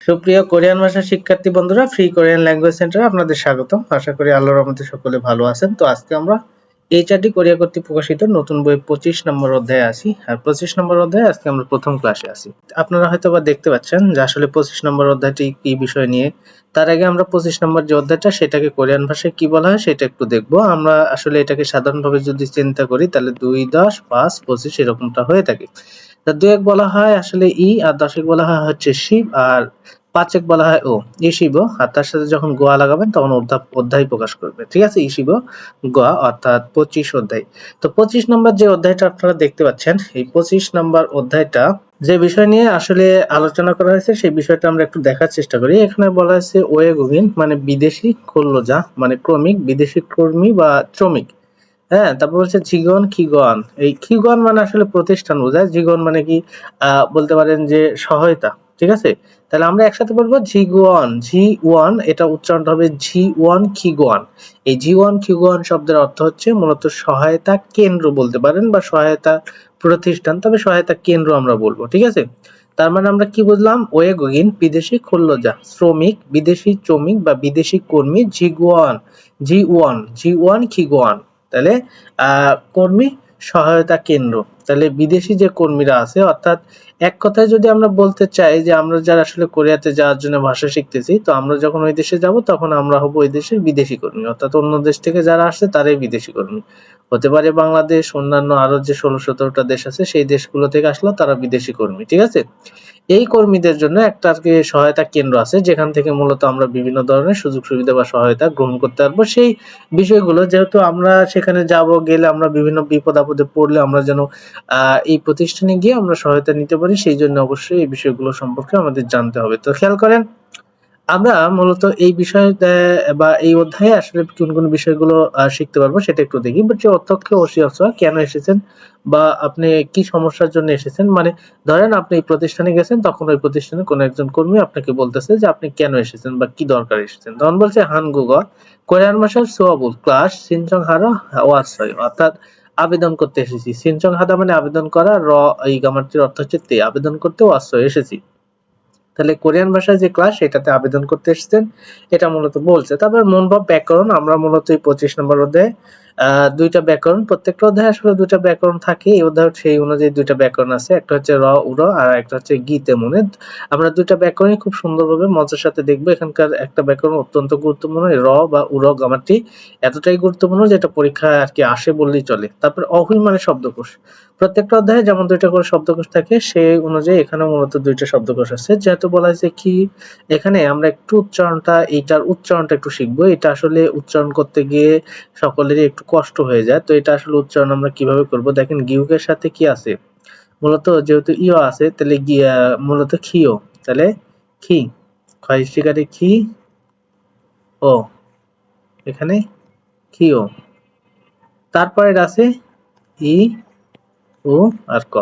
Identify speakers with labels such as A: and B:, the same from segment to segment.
A: সুপ্রিয় কোরিয়ান ভাষা শিক্ষার্থী বন্ধুরা, ফ্রি কোরিয়ান ল্যাঙ্গুয়েজ সেন্টারে আপনাদের স্বাগতম। আশা করি আল্লাহর রহমতে সকলে ভালো আছেন। তো আজকে আমরা এইচআরডি কোরিয়া কর্তৃক প্রকাশিত নতুন বই 25 নম্বর অধ্যায়ে আছি। আর 25 নম্বর অধ্যায়ে আজকে আমরা প্রথম ক্লাসে আছি। আপনারা হয়তোবা দেখতে পাচ্ছেন যে আসলে 25 নম্বর অধ্যায়টি কি বিষয় নিয়ে। তার আগে আমরা 25 নম্বর যে অধ্যায়টা সেটাকে কোরিয়ান ভাষায় কি বলা হয় সেটা একটু দেখব। আমরা আসলে এটাকে সাধারণভাবে যদি চিন্তা করি তাহলে 2, 10, 5, 25 এরকমটা হয়ে থাকে। তা 2 বলা হয় আসলে ই, আর 10 বলা হয় হচ্ছে শিব, আর 5 বলা হয় ও, ইশিব। আর তার সাথে যখন গোয়া লাগাবেন তখন অধ্যায় প্রকাশ করবে। ঠিক আছে, ইশিব গোয়া অর্থাৎ 25 অধ্যায়। তো 25 নম্বর যে অধ্যায়টা আপনারা দেখতে পাচ্ছেন, এই 25 নম্বর অধ্যায়টা যে বিষয় নিয়ে আসলে আলোচনা করা হয়েছে সেই বিষয়টা আমরা একটু দেখার চেষ্টা করি। এখানে বলা হয়েছে ওয়েগুগিন মানে বিদেশি কল্লোজা মানে ক্রমিক, বিদেশি কর্মী বা শ্রমিক। হ্যাঁ, তারপর হচ্ছে জিগন খিগন। এই খিগন মানে আসলে প্রতিষ্ঠান বোঝায়, জিগন মানে কি বলতে পারেন যে সহায়তা। ঠিক আছে, তাহলে আমরা একসাথে বলবো জিগুয়ান। জি ওয়ান, এটা উচ্চারণটা হবে জি ওয়ান খিগুয়ান। এই জি ওয়ান খিগুয়ান শব্দের অর্থ হচ্ছে মূলত সহায়তা কেন্দ্র বলতে পারেন বা সহায়তা প্রতিষ্ঠান, তবে সহায়তা কেন্দ্র আমরা বলবো। ঠিক আছে, তার মানে আমরা কি বুঝলাম? ওয়েগিন বিদেশি খোল্লজা শ্রমিক, বিদেশি শ্রমিক বা বিদেশি কর্মী, জিগুয়ান জি ওয়ান, জি ওয়ান খিগুয়ান। তাহলে কর্মী সহায়তা কেন্দ্র। তাহলে বিদেশি যে কর্মীরা আছে, অর্থাৎ এক কথায় যদি আমরা বলতে চাই যে আমরা যারা আসলে কোরিয়াতে যাওয়ার জন্য ভাষা শিখতেছি, তো আমরা যখন ওই দেশে যাব তখন আমরা হব ওই দেশের বিদেশি কর্মী, অর্থাৎ অন্য দেশ থেকে যারা আসছে তারাই বিদেশি কর্মী। হতে পারে বাংলাদেশ, অন্যান্য আরো যে 16-17টা দেশ আছে সেই দেশগুলো থেকে আসলো তারা বিদেশি কর্মী। ঠিক আছে, এই কর্মীদের জন্য একটা আজকে সহায়তা কেন্দ্র আছে যেখান থেকে মূলত আমরা বিভিন্ন ধরনের সুযোগ সুবিধা বা সহায়তা গ্রহণ করতে পারবো। সেই বিষয়গুলো যেহেতু আমরা সেখানে যাব, গেলে আমরা বিভিন্ন বিপদ আপদে পড়লে আমরা যেন এই প্রতিষ্ঠানে গিয়ে আমরা সহায়তা নিতে পারি, সেই জন্য অবশ্যই এই বিষয়গুলো সম্পর্কে আমাদের জানতে হবে। তো খেয়াল করেন, আমরা মূলত এই বিষয় বা এই অধ্যায়ে আসলে কোন কোন বিষয়গুলো শিখতে পারবো সেটা একটু দেখি। বাট যে অধ্যক্ষ ওসিয়াসা কেন এসেছেন বা আপনি কি সমস্যার জন্য এসেছেন, মানে ধরেন আপনি এই প্রতিষ্ঠানে গেছেন, তখন ওই প্রতিষ্ঠানে কোনো একজন কর্মী আপনাকে বলতেছে যে আপনি কেন এসেছেন বা কি দরকার এসেছেন। তখন বলছে হানগুগা কোরিয়ান ভাষার সোয়াবুল ক্লাস সিনচং হারা ওয়াসয়, অর্থাৎ আবেদন করতে এসেছি। সিনচং হাদা মানে আবেদন করা, এই গামারটির অর্থ হচ্ছে তে, আবেদন করতে ওয়াসয় এসেছি। তাহলে কোরিয়ান ভাষায় যে ক্লাস সেটাতে আবেদন করতে এসেছেন, এটা মূলত বলছে। তারপর মনভাব ব্যাকরণ, আমরা মূলত এই 25 নম্বর অধ্যায়ে দুইটা ব্যাকরণ, প্রত্যেকটা অধ্যায়ে আসলে দুইটা ব্যাকরণ থাকে। এই অধ্যায়ে সেই অনুযায়ী দুইটা ব্যাকরণ আছে, একটা হচ্ছে র উর আর একটা হচ্ছে গীতে মনে। আমরা দুইটা ব্যাকরণই খুব সুন্দরভাবে মজার সাথে দেখবো। এখানকার একটা ব্যাকরণ অত্যন্ত গুরুত্বপূর্ণ, র বা উর গ্রামারটি এতটাই গুরুত্বপূর্ণ যেটা পরীক্ষায় আর কি আসে বললেই চলে। তারপর অহুই মানে শব্দকোষ, প্রত্যেকটা অধ্যায়ে যেমন দুইটা করে শব্দকোষ থাকে সেই অনুযায়ী এখানে মূলত দুইটা শব্দকোষ আছে। যেহেতু বলা হয়েছে কি, এখানে আমরা একটু উচ্চারণটা, এইটার উচ্চারণটা একটু শিখবো। এটা আসলে উচ্চারণ করতে গিয়ে সকলেরই একটু কষ্ট হয়ে যায়। তো এটা আসলে উচ্চারণ আমরা কিভাবে করব? দেখেন গিউকের সাথে কি আছে, মূলত যেহেতু ইও আছে তাহলে মূলত খিও, তাহলে খি, ক্ষয় শিকারে খি ও, এখানে খিও। তারপরে আছে ই ও আর ক,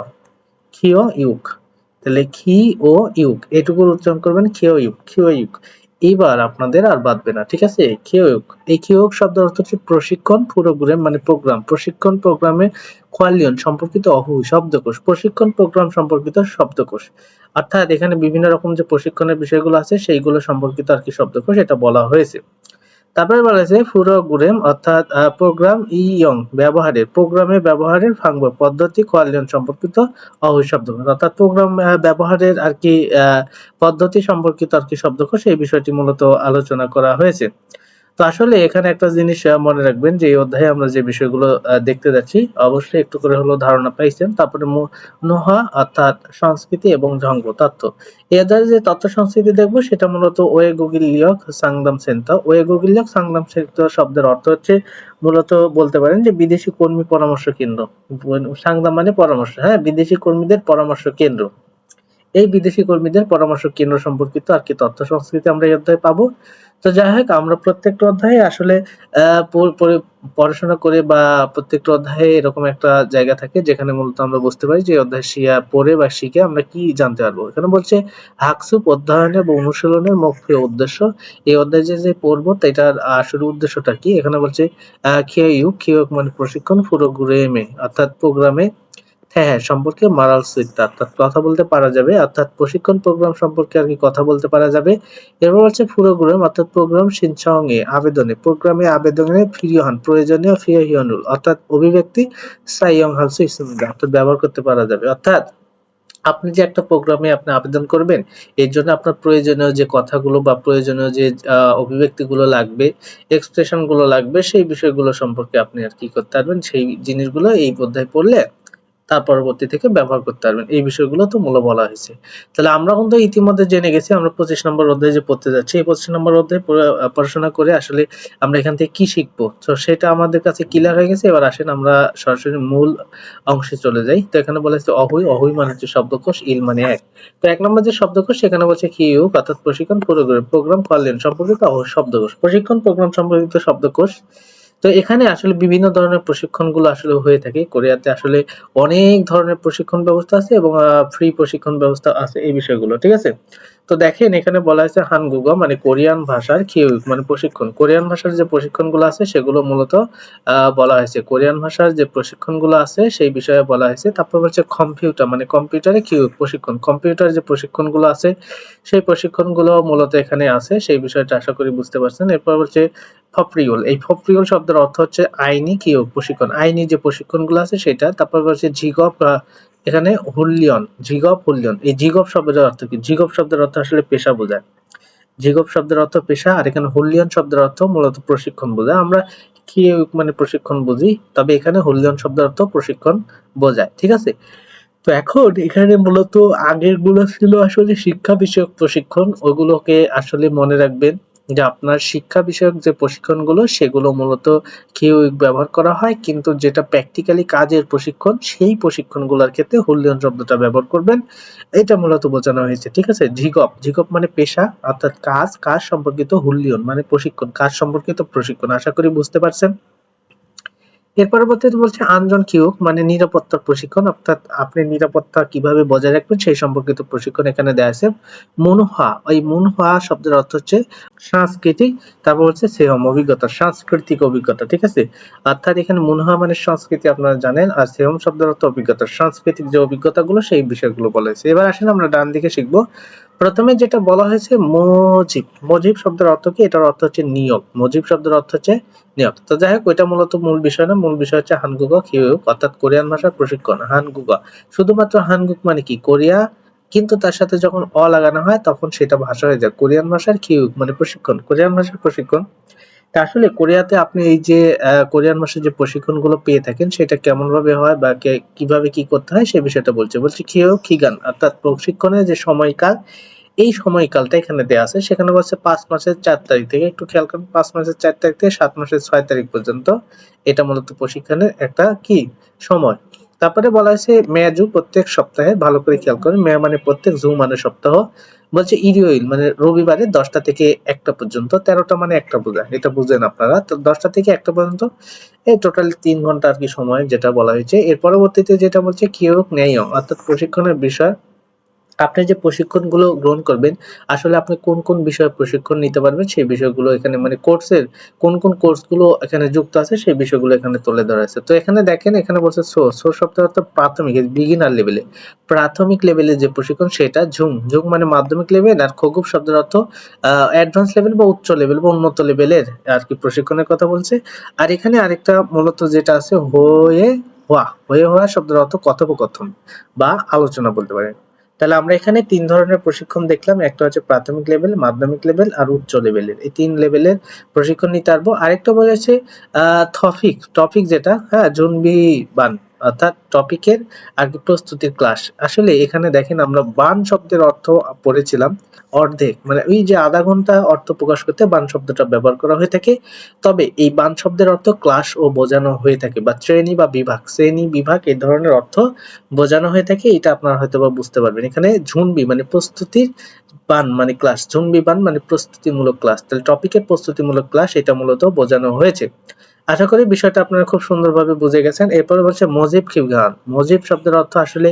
A: খিও ইউক। তাহলে খি ও ইউক এটুকুর উচ্চারণ করবেন খিও ইউক, খিও ইউক। এইবার আপনাদের আর বাদবে না। ঠিক আছে, খিও ইউক। এই খিও ইউক শব্দের অর্থ হচ্ছে প্রশিক্ষণ, প্রোগ্রাম মানে প্রোগ্রাম, প্রশিক্ষণ প্রোগ্রামে কোয়ালিয়ন সম্পর্কিত অহু শব্দকোষ, প্রশিক্ষণ প্রোগ্রাম সম্পর্কিত শব্দকোষ। অর্থাৎ এখানে বিভিন্ন রকম যে প্রশিক্ষণের বিষয়গুলো আছে সেইগুলো সম্পর্কিত আর কি শব্দকোষ এটা বলা হয়েছে। তারপরে বলা হয়েছে ফুরোগুরেম অর্থাৎ প্রোগ্রাম ইয়ং ব্যবহারের, প্রোগ্রামে ব্যবহারের ভাঙব পদ্ধতি কোয়ালিয়ন সম্পর্কিত শব্দকোষ, অর্থাৎ প্রোগ্রাম ব্যবহারের আর কি পদ্ধতি সম্পর্কিত আর কি শব্দকোষ, এই বিষয়টি মূলত আলোচনা করা হয়েছে। তো আসলে এখানে একটা জিনিস মনে রাখবেন যে এই অধ্যায়ে আমরা যে বিষয়গুলো দেখতে যাচ্ছি অবশ্যই একটু করে হলেও ধারণা পাইছেন। তারপরে নোহা অর্থাৎ সংস্কৃতি এবং জঙ্গ তথ্য। এই অধ্যায়ে যে তথ্য সংস্কৃতি দেখবো সেটা মূলত ওয়েগুগিলিয়ক সাংদাম সেন্টার। ওয়েগুগিলিয়ক সাংদাম সেন্টার শব্দের অর্থ হচ্ছে মূলত বলতে পারেন যে বিদেশি কর্মী পরামর্শ কেন্দ্র। সাংদাম মানে পরামর্শ, হ্যাঁ, বিদেশি কর্মীদের পরামর্শ কেন্দ্র। এই বিদেশি কর্মীদের পরামর্শ কেন্দ্র সম্পর্কিত আর কি তথ্য সংস্কৃতি আমরা এই অধ্যায়ে পাবো। তো যাই হোক, আমরা প্রত্যেকটা অধ্যায়ে আসলে পড়াশোনা করে বা প্রত্যেকটা অধ্যায়ে এরকম একটা জায়গা থাকে যেখানে মূলত আমরা বুঝতে পারি যে অধ্যায় পড়ে বা শিখে আমরা কি জানতে পারবো। এখানে বলছে হাকসুপ অধ্যয়নের বা অনুশীলনের মুখ্য উদ্দেশ্য। এই অধ্যায় যে পড়বো এটার আসলে উদ্দেশ্যটা কি? এখানে বলছে খিওইউ, খিওক মানে প্রশিক্ষণ, ফুরোগুরেমে অর্থাৎ প্রোগ্রামে হ্যাঁ, সম্পর্কে মারাল সুইট অর্থাৎ কথা বলতে পারা যাবে, অর্থাৎ প্রশিক্ষণ প্রোগ্রাম সম্পর্কে আর কি কথা বলতে পারা যাবে। এরপর হচ্ছে প্রোগ্রাম অর্থাৎ প্রোগ্রাম 신청에 আবেদনে, প্রোগ্রামে আবেদনে 필요한 প্রয়োজনীয় 필요한을 অর্থাৎ অভিব্যক্তি 사용할 수 있습니다 অর্থাৎ ব্যবহার করতে পারা যাবে। অর্থাৎ আপনি যে একটা প্রোগ্রামে আপনি আবেদন করবেন, এর জন্য আপনার প্রয়োজনীয় যে কথাগুলো বা প্রয়োজনীয় যে অভিব্যক্তিগুলো লাগবে, এক্সপ্রেশন গুলো লাগবে, সেই বিষয়গুলো সম্পর্কে আপনি আর কি করতে পারবেন, সেই জিনিসগুলো এই অধ্যায় পড়লে তার পরবর্তী থেকে ব্যবহার করতে পারবেন। এই বিষয়গুলো তো মূল বলা হয়েছে। তাহলে আমরা কিন্তু ইতিমধ্যে জেনে গেছি আমরা 25 নম্বর অধ্যায়ে যে পড়তে যাচ্ছি। এই 25 নম্বর অধ্যায়ে পড়াশোনা করে আসলে আমরা এখান থেকে কি শিখবো? তো সেটা আমাদের কাছে ক্লিয়ার হয়ে গেছে। এবার আসেন আমরা সরাসরি মূল অংশে চলে যাই। তো এখানে বলা হয়েছে অহৈ, অহৈ মানে হচ্ছে শব্দকোষ, ইল মানে এক। তো 1 নম্বর যে শব্দকোষ সেখানে বলছে কিউক অর্থাৎ প্রশিক্ষণ প্রোগ্রাম কল্যাণ সম্পর্কিত শব্দকোষ। প্রশিক্ষণ প্রোগ্রাম সম্পর্কিত শব্দকোষ। তো এখানে আসলে বিভিন্ন ধরনের প্রশিক্ষণগুলো আসলে হয়ে থাকে। কোরিয়াতে আসলে অনেক ধরনের প্রশিক্ষণ ব্যবস্থা আছে এবং ফ্রি প্রশিক্ষণ ব্যবস্থা আছে এই বিষয়গুলো। ঠিক আছে? তো দেখেন এখানে বলা হয়েছে হানগুগো মানে কোরিয়ান ভাষার কিউক মানে প্রশিক্ষণ। কোরিয়ান ভাষার যে প্রশিক্ষণগুলো আছে সেগুলো মূলত বলা হয়েছে। কোরিয়ান ভাষার যে প্রশিক্ষণগুলো আছে সেই বিষয়ে বলা হয়েছে। তারপর হচ্ছে কম্পিউটার মানে কম্পিউটারে কিউক প্রশিক্ষণ। কম্পিউটার যে প্রশিক্ষণগুলো আছে সেই প্রশিক্ষণগুলো মূলত এখানে আছে। সেই বিষয়টা আশা করি বুঝতে পারছেন। এরপর হচ্ছে ফপ্রিওল। এই ফপ্রিওল শব্দের অর্থ হচ্ছে আইনি কিউক প্রশিক্ষণ। আইনি যে প্রশিক্ষণগুলো আছে সেটা। তারপর হচ্ছে জিগপ এখানে হুল্লিয়ন, জিগপ হুল্লিয়ন। এই জিগপ শব্দের অর্থ কি? জিগপ শব্দের অর্থ আসলে পেশা বোঝায়। জিগপ শব্দের অর্থ পেশা আর এখানে হুল্লিয়ন শব্দের অর্থ মূলত প্রশিক্ষণ বোঝায়। আমরা কিউক মানে প্রশিক্ষণ বুঝি, তবে এখানে হুল্লিয়ন শব্দের অর্থ প্রশিক্ষণ বোঝায়। ঠিক আছে? তো এখন এখানে মূলত আগের গুলো ছিল আসলে শিক্ষা বিষয়ক প্রশিক্ষণ, ওগুলোকে আসলে মনে রাখবেন যে আপনার শিক্ষা বিষয়ক যে প্রশিক্ষণগুলো সেগুলো মূলত কিউইক ব্যবহার করা হয়, কিন্তু যেটা প্র্যাকটিক্যালি কাজের প্রশিক্ষণ সেই প্রশিক্ষণগুলোর ক্ষেত্রে হুল্লিয়ন শব্দটা ব্যবহার করবেন। এটা মূলত বোঝানো হয়েছে। ঠিক আছে? ঝিগপ, ঝিগপ মানে পেশা অর্থাৎ কাজ, কাজ সম্পর্কিত হুল্লিয়ন মানে প্রশিক্ষণ, কাজ সম্পর্কিত প্রশিক্ষণ। আশা করি বুঝতে পারছেন। এর পরবর্তীতে বলছে আনজন কিউক মানে নিরাপত্তার প্রশিক্ষণ, অর্থাৎ আপনি নিরাপত্তা কিভাবে বজায় রাখবেন সেই সম্পর্কিত প্রশিক্ষণ এখানে দেয়া আছে। মুনহা, ওই মুনহা শব্দের অর্থ হচ্ছে সাংস্কৃতিক, তারপর হচ্ছে সেহম অভিজ্ঞতা, সাংস্কৃতিক অভিজ্ঞতা। ঠিক আছে? অর্থাৎ এখানে মুনহা মানে সংস্কৃতি আপনারা জানেন, আর সেহম শব্দের অর্থ অভিজ্ঞতা, সাংস্কৃতিক যে অভিজ্ঞতাগুলো সেই বিষয়গুলো বলা হয়েছে। এবার আসেন আমরা ডান দিকে শিখবো। প্রথমে যেটা বলা হয়েছে মজিব, মজিব শব্দের অর্থ কি? এটার অর্থ হচ্ছে নিয়োগ। মজিব শব্দের অর্থ হচ্ছে নিয়োগ। তো যাই হোক ওইটা মূলত মূল বিষয় না, মূল বিষয় হচ্ছে হানগুগা কিউক অর্থাৎ কোরিয়ান ভাষার প্রশিক্ষণ। হানগুগা শুধুমাত্র হানগুক মানে কি কোরিয়া, কিন্তু তার সাথে যখন লাগানো হয় তখন সেটা ভাষা হয়ে যায় কোরিয়ান ভাষার কিউক মানে প্রশিক্ষণ, কোরিয়ান ভাষার প্রশিক্ষণ। তা আসলে কোরিয়াতে আপনি এই যে কোরিয়ান ভাষার যে প্রশিক্ষণগুলো পেয়ে থাকেন সেটা কেমন ভাবে হয় বা কিভাবে কি করতে হয় সেই বিষয়টা বলছি কিউক খিগান অর্থাৎ প্রশিক্ষণের যে সময়কাল, এই সময়কালটা এখানে দেয়া আছে। সেখানে বলছে ৫ মাসের ৪ তারিখ থেকে, একটু খেয়াল করেন, ৫ মাসের ৪ তারিখ থেকে ৭ মাসের ৬ তারিখ পর্যন্ত এটা মূলত প্রশিক্ষণের একটা কি সময়। তারপরে বলা হয়েছে মেয়াজু প্রত্যেক সপ্তাহে, ভালো করে খেয়াল করেন, মেয়া মানে প্রত্যেক, জু মানে সপ্তাহ, বলছে ইরিওইল মানে রবিবারে ১০টা থেকে ১টা পর্যন্ত, ১৩টা মানে একটা বোঝায়, এটা বুঝেন আপনারা। তো ১০টা থেকে ১টা পর্যন্ত এই টোটাল ৩ ঘন্টা আর কি সময় যেটা বলা হয়েছে। এর পরবর্তীতে যেটা বলছে কিয়োক ন্যায় অর্থাৎ প্রশিক্ষণের বিষয়, আপনি যে প্রশিক্ষণগুলো গ্রহণ করবেন আসলে আপনি কোন কোন বিষয়ে প্রশিক্ষণ নিতে পারবেন সেই বিষয়গুলো এখানে মানে কোর্সের কোন কোন কোর্সগুলো এখানে যুক্ত আছে সেই বিষয়গুলো এখানে তুলে ধরা আছে। তো এখানে দেখেন এখানে বলছে সোর্স শব্দের অর্থ প্রাথমিক বিগিনার লেভেলে, প্রাথমিক লেভেলে যে প্রশিক্ষণ সেটা ঝুং, ঝুং মানে মাধ্যমিক লেভেল, আর খগুব শব্দের অর্থ অ্যাডভান্স লেভেল বা উচ্চ লেভেল বা উন্নত লেভেলের আর কি প্রশিক্ষণের কথা বলছে। আর এখানে আরেকটা মূলত যেটা আছে হয়ে হওয়া শব্দের অর্থ কথোপকথন বা আলোচনা বলতে পারেন। তাহলে আমরা এখানে ৩ ধরনের প্রশিক্ষণ দেখলাম। একটা হচ্ছে প্রাথমিক লেভেল, মাধ্যমিক লেভেল আর উচ্চ লেভেলের। এই ৩ লেভেলের প্রশিক্ষণ নিতে পারবো। আরেকটা বলেছে টপিক যেটা, হ্যাঁ, জুনবি বান অর্থাৎ টপিকের আর কি প্রস্তুতির ক্লাস। আসলে এখানে দেখেন আমরা বান শব্দের অর্থ পড়েছিলাম অর্ধেক, মানে ওই যে আধা ঘন্টা অর্থ প্রকাশ করতে বান শব্দটা ব্যবহার করা হয়ে থাকে। তবে এই বান শব্দের অর্থ ক্লাস ও বোঝানো হয়ে থাকে বা শ্রেণী বা বিভাগ, শ্রেণী বিভাগ এই ধরনের অর্থ বোঝানো হয়ে থাকে। এটা আপনারা হয়তোবা বুঝতে পারবেন। এখানে ঝুনবি মানে প্রস্তুতির, বান মানে ক্লাস, ঝুনবি বান মানে প্রস্তুতিমূলক ক্লাস। তাহলে টপিকের প্রস্তুতিমূলক ক্লাস এটা মূলত বোঝানো হয়েছে। আশা করি বিষয়টা আপনারা খুব সুন্দরভাবে বুঝে গেছেন। এরপরে হচ্ছে মজিব খিগান। মজিব শব্দের অর্থ আসলে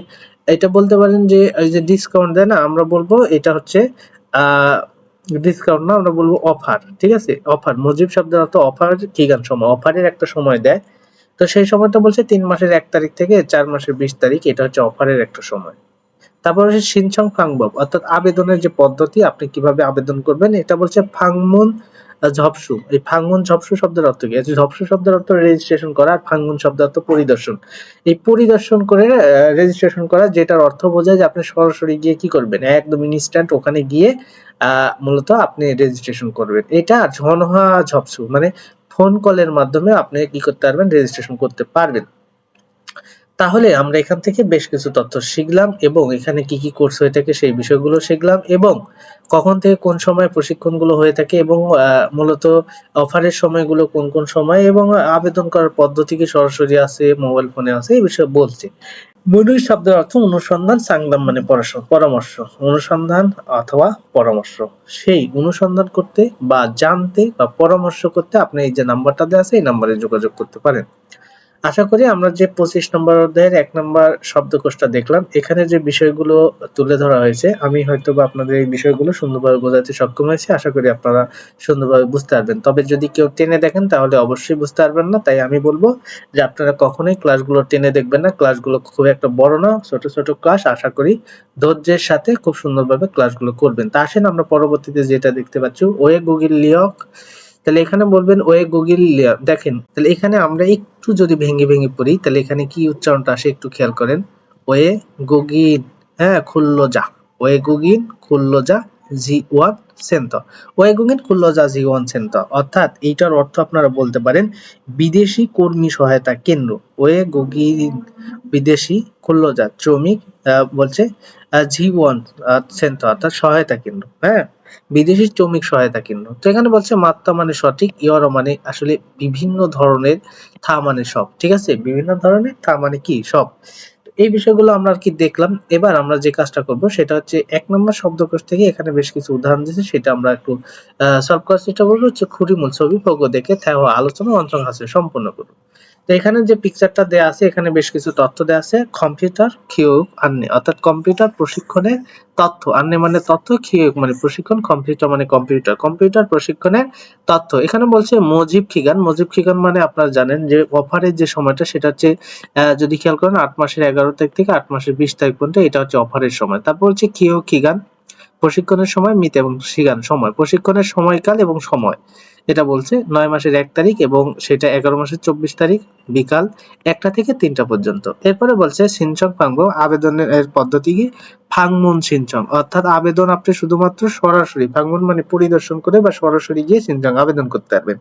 A: এটা বলতে পারেন যে এই যে ডিসকাউন্ট দেয় না, আমরা বলবো এটা হচ্ছে আহ ডিসকাউন্ট না, আমরা বলবো অফার। ঠিক আছে? অফার। মজিব শব্দের অর্থ অফার খিগান সময়, অফারের একটা সময় দেয়। তো সেই সময়টা বলছে 3 মাসের 1 তারিখ থেকে 4 মাসের 20 তারিখ, এটা হচ্ছে অফারের একটা সময়। তারপর হচ্ছে সিনচং ফাংবক, অর্থাৎ আবেদনের যে পদ্ধতি, আপনি কিভাবে আবেদন করবেন, এটা বলছে ফাংমুন ঝপসু। এই ফাংমুন ঝপসু শব্দের অর্থ কি? ঝপসু শব্দের অর্থ রেজিস্ট্রেশন করা, আর ফাংমুন শব্দের অর্থ পরিদর্শন। এই পরিদর্শন করে রেজিস্ট্রেশন করা, যেটার অর্থ বোঝায় যে আপনি সরাসরি গিয়ে কি করবেন, একদম ইনস্ট্যান্ট ওখানে গিয়ে মূলত আপনি রেজিস্ট্রেশন করবেন। এটা ঝনহা ঝপসু মানে ফোন কলের মাধ্যমে আপনি কি করতে পারবেন, রেজিস্ট্রেশন করতে পারবেন। তাহলে আমরা এখান থেকে বেশ কিছু তথ্য শিখলাম এবং এখানে কি কি কোর্স হয়ে থাকে সেই বিষয়গুলো শিখলাম, এবং কখন থেকে কোন সময় প্রশিক্ষণগুলো হয়ে থাকে, এবং মূলত অফারের সময়গুলো কোন কোন সময়, এবং আবেদন করার পদ্ধতি কি সরাসরি আছে, মোবাইল ফোনে আছে, এই বিষয়ে বলছি। মনুই শব্দের অর্থ অনুসন্ধান, সাংবাম মানে পরামর্শ, অনুসন্ধান অথবা পরামর্শ। সেই অনুসন্ধান করতে বা জানতে বা পরামর্শ করতে আপনি এই যে নাম্বারটা দেওয়া আছে এই নাম্বারে যোগাযোগ করতে পারেন। আশা করি আমরা যে 25 নম্বর অধ্যায়ের 1 নম্বর শব্দকোষটা দেখলাম, এখানে যে বিষয়গুলো তুলে ধরা হয়েছে, আমি হয়তোবা আপনাদের এই বিষয়গুলো সুন্দরভাবে বোঝাতে সক্ষম হয়েছি। আশা করি আপনারা সুন্দরভাবে বুঝতে পারবেন। তবে যদি কেউ টেনে দেখেন তাহলে অবশ্যই বুঝতে পারবেন না। তাই আমি বলবো যে আপনারা কখনোই ক্লাসগুলো টেনে দেখবেন না। ক্লাসগুলো খুব একটা বড় না, ছোট ছোট ক্লাস। আশা করি ধৈর্যের সাথে খুব সুন্দরভাবে ক্লাসগুলো করবেন। তা আসেন আমরা পরবর্তীতে যেটা দেখতে পাচ্ছি, ওয়ে গুগল লিয়ক। তাহলে এখানে বলবেন ওয়ে গুগল লিয়ক। দেখেন, তাহলে এখানে আমরা একটু যদি ভেঙে ভেঙে পড়ি, তাহলে এখানে কি উচ্চারণটা আসে একটু খেয়াল করেন। ওয়ে গুগিন, হ্যাঁ, খুললো যা। ওয়ে গুগিন খুললো যা জি ওয়ান সেন্ত। ওয়ে গুগিন খুললো যা জি ওয়ান সেন্ত, অর্থাৎ এইটার অর্থ আপনারা বলতে পারেন বিদেশি কর্মী সহায়তা কেন্দ্র। ওয়ে গুগিন বিদেশি খুললো যা শ্রমিক বলছে জি ওয়ান সেন্ত, অর্থাৎ সহায়তা কেন্দ্র। হ্যাঁ, বিদেশি শ্রমিক সহায়তা কেন্দ্র। তো এখানে বলছে মাত্রা মানে সঠিক, ইয়র মানে আসলে বিভিন্ন ধরনের, থা মানে সব। ঠিক আছে, বিভিন্ন ধরনের, থা মানে কি সব। এই বিষয়গুলো আমরা আর কি দেখলাম। এবার আমরা যে কাজটা করব সেটা হচ্ছে 1 নম্বর শব্দকোষ থেকে এখানে বেশ কিছু উদাহরণ দিয়েছে, সেটা আমরা একটু সলভ করার চেষ্টা করবো। হচ্ছে খুঁড়িমূল ছবি ফোক দেখে থ্যাও আলোচনা অঞ্চল হাসে সম্পূর্ণ করব। তো এখানে যে পিকচারটা দেয়া আছে, এখানে বেশ কিছু তথ্য দেয়া আছে। কম্পিউটার কিউব আন্নে, অর্থাৎ কম্পিউটার প্রশিক্ষণের তথ্য। আন্নে মানে তথ্য, কিউব মানে প্রশিক্ষণ, কম্পিউটার মানে কম্পিউটার, কম্পিউটার প্রশিক্ষণের তথ্য। এখানে বলছে মজিব খিগান। মজিব খিগান মানে আপনারা জানেন যে অফারের যে সময়টা সেটা হচ্ছে যদি খেয়াল করেন 8 মাসের 11 তারিখ থেকে 8 মাসের 20 তারিখ পর্যন্ত, এটা হচ্ছে অফারের সময়। তারপর হচ্ছে কিও খিগান প্রশিক্ষণের সময়, মিত এবং সিগান সময়, প্রশিক্ষণের সময়কাল এবং সময়। এটা বলছে 9 মাসের 1 তারিখ এবং সেটা 11 মাসের 24 তারিখ বিকাল 1টা থেকে 3টা পর্যন্ত। এরপরে বলছে সিনচং ফাংবো, আবেদনের পদ্ধতি কি? ফাংমুন সিনচং, অর্থাৎ আবেদন আপনি শুধুমাত্র সরাসরি, ফাংমুন মানে পরিদর্শন করে বা সরাসরি গিয়ে সিনচং আবেদন করতে পারবেন।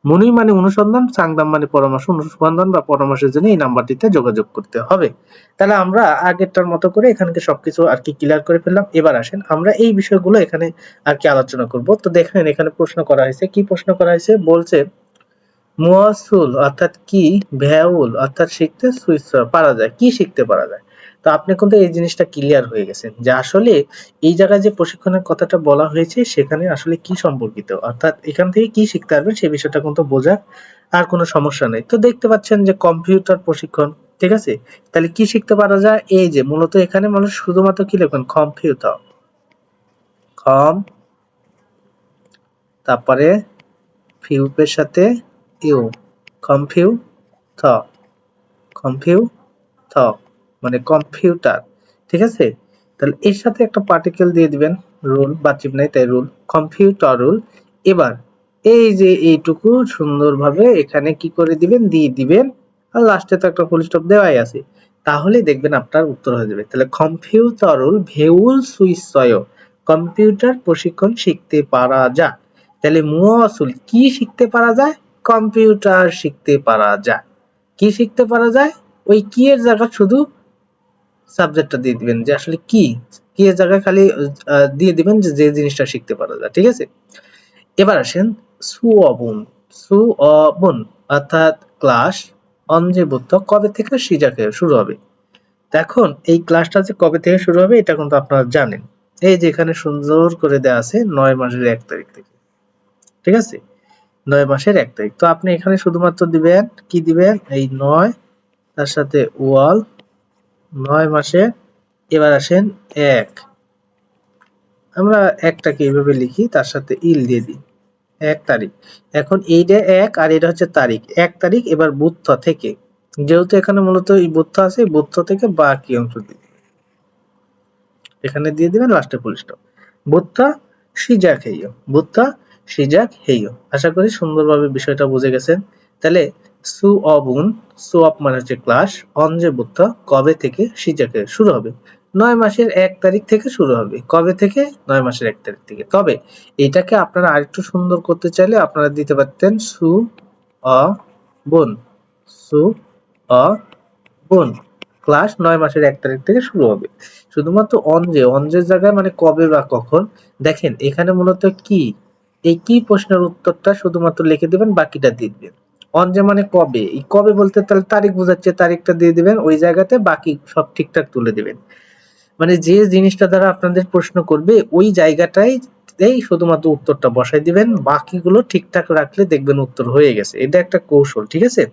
A: মনুই মানে অনুসন্ধান, সাংদাম মানে পরামর্শ, অনুসন্ধান বা পরামর্শের জন্য এই নাম্বারটিতে যোগাযোগ করতে হবে। তাহলে আমরা আগেরটার মতো করে এখানকে সবকিছু আর কি ক্লিয়ার করে ফেললাম। এবার আসেন আমরা এই বিষয়গুলো এখানে আর কি আলোচনা করব। তো দেখেন এখানে প্রশ্ন করা হয়েছে, কি প্রশ্ন করা হয়েছে বলছে মুয়াসুল অর্থাৎ কি, ভ্যাউল অর্থাৎ শিখতে সুইচ পারা যায়, কি শিখতে পারা যায়। তো আপনি কিন্তু এই জিনিসটা ক্লিয়ার হয়ে গেছেন যে আসলে এই জায়গায় যে প্রশিক্ষণের কথাটা বলা হয়েছে সেখানে আসলে কি সম্পর্কিত, অর্থাৎ এখান থেকে কি শিখতে পারবেন সেই বিষয়টা কিন্তু বোঝার আর কোনো সমস্যা নেই। তো দেখতে পাচ্ছেন যে কম্পিউটার প্রশিক্ষণ, ঠিক আছে। তাহলে কি শিখতে পারা যায়, এই যে মূলত এখানে মানুষ শুধুমাত্র কি লিখবেন, কম্পিউটার, কম, তারপরে ফিউপের সাথে ইউ, কম্পিউ থ, কম্পিউ থ মানে কম্পিউটার, ঠিক আছে। তাহলে এর সাথে একটা পার্টিকেল দিয়ে দিবেন, রুল বাচিব নাই তাই রুল, কম্পিউটার রুল। এবার এই যে এইটুকু সুন্দরভাবে এখানে কি করে দিবেন, দিয়ে দিবেন, আর লাস্টে তো একটা ফুল স্টপ দেওয়াই আছে। তাহলে দেখবেন আপনার উত্তর হয়ে যাবে। তাহলে কম্পিউটার রুল ভেউল সুইচয়, কম্পিউটার প্রশিক্ষণ শিখতে পারা যায়। তাহলে মুয়াসুল কি শিখতে পারা যায়, কম্পিউটার শিখতে পারা যায়। কি শিখতে পারা যায়, ওই কি এর জায়গা শুধু সাবজেক্টটা দিয়ে দিবেন যে আসলে কি, কি এর জায়গায় খালি দিয়ে দিবেন যে যে জিনিসটা শিখতে পারা যায়, ঠিক আছে। এবার আসেন সুঅবুন, সুঅবুন অর্থাৎ ক্লাস অঞ্জেবুত্ত কবে থেকে সিজাকে শুরু হবে। এখন এই ক্লাসটা যে কবে থেকে শুরু হবে এটা কিন্তু আপনারা জানেন, এই যে এখানে সুন্দর করে দেয়া আছে 9 মাসের 1 তারিখ থেকে, ঠিক আছে, 9 মাসের 1 তারিখ। তো আপনি এখানে শুধুমাত্র দিবেন কি দিবেন, এই 9 তার সাথে ওয়াল 9 মাসে। এবার আসেন 1, আমরা একটাকে এইভাবে লিখি তার সাথে ইল দিয়ে দিই, 1 তারিখ। এখন এইটা 1 আর এটা হচ্ছে তারিখ। 1 তারিখ এবার বুদ্ধ থেকে, যেহেতু এখানে মূলত এই বুদ্ধ আছে, এই বুদ্ধ থেকে বাকি অংশ দিয়ে এখানে দিয়ে দিবেন লাস্টে ফুল স্টপ। বুদ্ধ সিজাক হেইও, বুদ্ধ সিজাক হেইও। আশা করি সুন্দরভাবে বিষয়টা বুঝে গেছেন। তাহলে সু অবুন, সু অফ মানে হচ্ছে ক্লাস, অন যে বুদ্ধ কবে থেকে সিজাকে শুরু হবে, 9 মাসের 1 তারিখ থেকে শুরু হবে। কবে থেকে? 9 মাসের 1 তারিখ থেকে। তবে এটাকে আপনারা আরেকটু সুন্দর করতে চাইলে আপনারা দিতে পারতেন সু অ বুন, সু অ বুন, ক্লাস 9 মাসের 1 তারিখ থেকে শুরু হবে। শুধুমাত্র অনজের জায়গায় মানে কবে বা কখন। দেখেন এখানে মূলত কি, এই কি প্রশ্নের উত্তরটা শুধুমাত্র লিখে দিবেন, বাকিটা দিয়ে দিবেন। অনজে মানে কবে, এই কবে বলতে তাহলে তারিখ বোঝাচ্ছে, তারিখটা দিয়ে দিবেন, ওই জায়গাতে বাকি সব ঠিকঠাক তুলে দিবেন। মানে যে জিনিসটা দ্বারা আপনাদের প্রশ্ন করবে ওই জায়গাটাই শুধুমাত্র উত্তরটা বসাই দিবেন, বাকিগুলো ঠিকঠাক রাখলে দেখবেন উত্তর হয়ে গেছে। এটা একটা কৌশল, ঠিক আছে?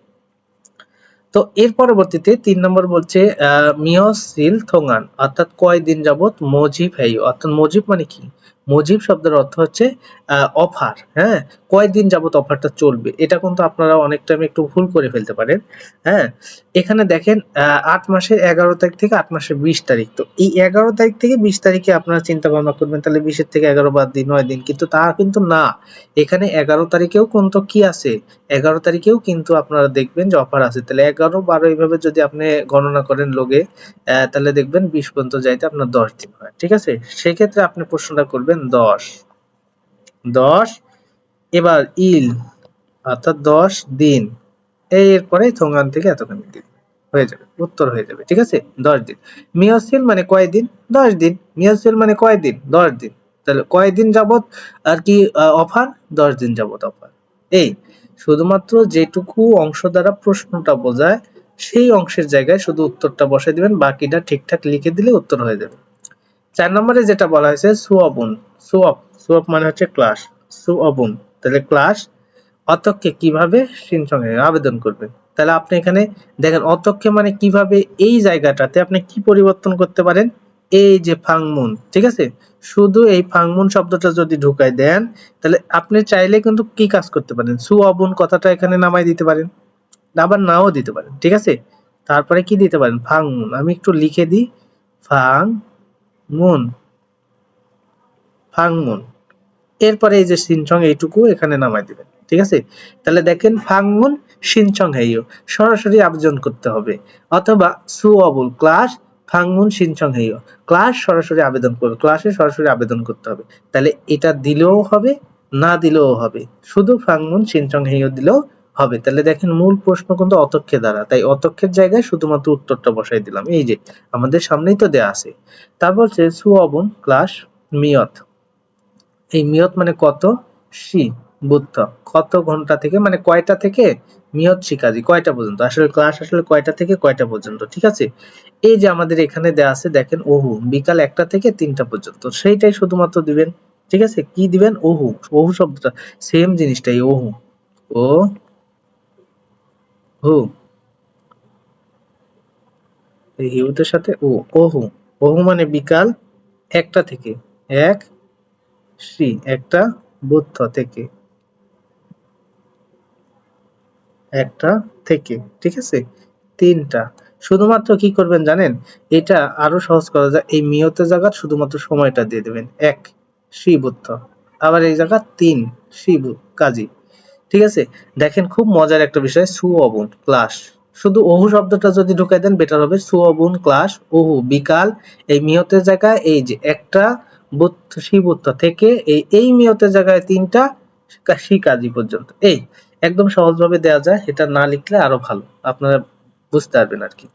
A: তো এর পরবর্তীতে ৩ নম্বর বলছে মিয়সিল থোঙান, অর্থাৎ কয়দিন যাবত মজিব হেই, অর্থাৎ মজিব মানে কি? মজিব শব্দের অর্থ হচ্ছে অফার, হ্যাঁ? কয়দিন যাবত অফারটা চলবে। এটা কিন্তু আপনারা অনেক টাইমে একটু ভুল করে ফেলতে পারেন, হ্যাঁ? এখানে দেখেন ৮ মাসের ১১ তারিখ থেকে ৮ মাসের ২০ তারিখ। তো এই ১১ তারিখ থেকে ২০ তারিখে আপনারা চিন্তা ভাবনা করবেন, তাহলে ২০ এর থেকে ১১ বাদ দিই ৯ দিন। কিন্তু তা কিন্তু না। এখানে ১১ তারিখেও কিন্তু কি আছে? ১১ তারিখেও কিন্তু আপনারা দেখবেন যে অফার আছে। তাহলে ১১, ১২ এইভাবে যদি আপনি গণনা করেন লগে, তাহলে দেখবেন ২০ পর্যন্ত যাইতে আপনার ১০ দিন হয়। ঠিক আছে? সেক্ষেত্রে আপনি প্রশ্নটা করবেন ১০। ১০ এবার ইল, অর্থাৎ ১০ দিন। এরপরে থোঙান থেকে এতখানি দিন হয়ে যাবে, উত্তর হয়ে যাবে। ঠিক আছে? ১০ দিন। মিয়সিল মানে কয়দিন? ১০ দিন। মিয়সিল মানে কয়দিন? ১০ দিন। তাহলে কয়দিন যাবত আর কি অফার? ১০ দিন যাবত অফার। এই শুধুমাত্র যেটুকু অংশ দ্বারা প্রশ্নটা বোঝায় সেই অংশের জায়গায় শুধু উত্তরটা বসাই দিবেন, বাকিটা ঠিকঠাক লিখে দিলে উত্তর হয়ে যাবে। ৪ নম্বরে যেটা বলা হয়েছে সুঅবুন, সুঅব মানে হচ্ছে ক্লাস, সুঅবুন। তাহলে ক্লাস অতককে কিভাবে সিনসংয়ে আবেদন করবেন। তাহলে আপনি এখানে দেখেন অতককে মানে কিভাবে, এই জায়গাটাতে আপনি কি পরিবর্তন করতে পারেন, এই যে ফাংমুন, ঠিক আছে? শুধু এই ফাংমুন শব্দটা যদি ঢুকাই দেন তাহলে আপনি চাইলে কিন্তু কি কাজ করতে পারেন, সুঅবুন কথাটা এখানে নামাই দিতে পারেন, আবার নাও দিতে পারেন। ঠিক আছে? তারপরে কি দিতে পারেন, ফাংমুন। আমি একটু লিখে দিই, ফাং মুন, ফাংমুন। এরপরে এই যে সিনচং এইটুকু এখানে নামাই দিবেন। ঠিক আছে? তাহলে দেখেন ফাংমুন সিনচং হেইও সরাসরি আবেদন করতে হবে, অথবা সুঅবুল ক্লাস ফাংমুন সিনচং হেইও, ক্লাস সরাসরি আবেদন করবে, ক্লাসে সরাসরি আবেদন করতে হবে। তাহলে এটা দিলেও হবে, না দিলেও হবে, শুধু ফাংমুন সিনচং হেইও দিলেও হবে। তাহলে দেখেন মূল প্রশ্ন কিন্তু অতক্ষে দ্বারা, তাই অতক্ষের জায়গায় শুধুমাত্র উত্তরটা বসাই দিলাম। এই যে আমাদের সামনেই তো দেয়া আছে। তারপর হচ্ছে সুঅবুন ক্লাস মিয়ত, এই মিয়ত মানে কত, শি বুদ্ধ কত ঘন্টা থেকে মানে কয়টা থেকে, মিয়ত শিকাজি কয়টা পর্যন্ত, আসলে ক্লাস আসলে কয়টা থেকে কয়টা পর্যন্ত। ঠিক আছে? এই যে আমাদের এখানে দেয়া আছে দেখেন ওহু, বিকাল 1টা থেকে 3টা পর্যন্ত, সেইটাই শুধুমাত্র দিবেন। ঠিক আছে? কি দিবেন, ওহু, ওহু শব্দটা সেম জিনিসটাই, ওহু, ও হু, এই হিউতের সাথে ও, ওহু, ওহু মানে বিকাল 1টা থেকে, এক শ্রী একটা বুদ্ধ থেকে, একটা থেকে, ঠিক আছে? 3টা। শুধুমাত্র কি করবেন জানেন? এটা আরো সহজ করা যায়। এই মিয়তের জায়গা শুধুমাত্র সময়টা দিয়ে দিবেন। ১ শ্রীবুদ্ধ। আবার এই জায়গা ৩ শ্রীবু কাজী। ঠিক আছে? দেখেন খুব মজার একটা বিষয়, সুঅবুন ক্লাস। শুধু ওহু শব্দটা যদি ঢুকাই দেন বেটার হবে। সুঅবুন ক্লাস ওহু বিকাল, এই মিয়তের জায়গায় এই যে একটা শ্রীবুদ্ধ থেকে এই মিয়তের জায়গায় 3টা শ্রীকাজী পর্যন্ত। এই একদম সহজভাবে দেওয়া যায়, এটা না লিখলে আরো ভালো, আপনারা বুঝতে পারবেন আর কি।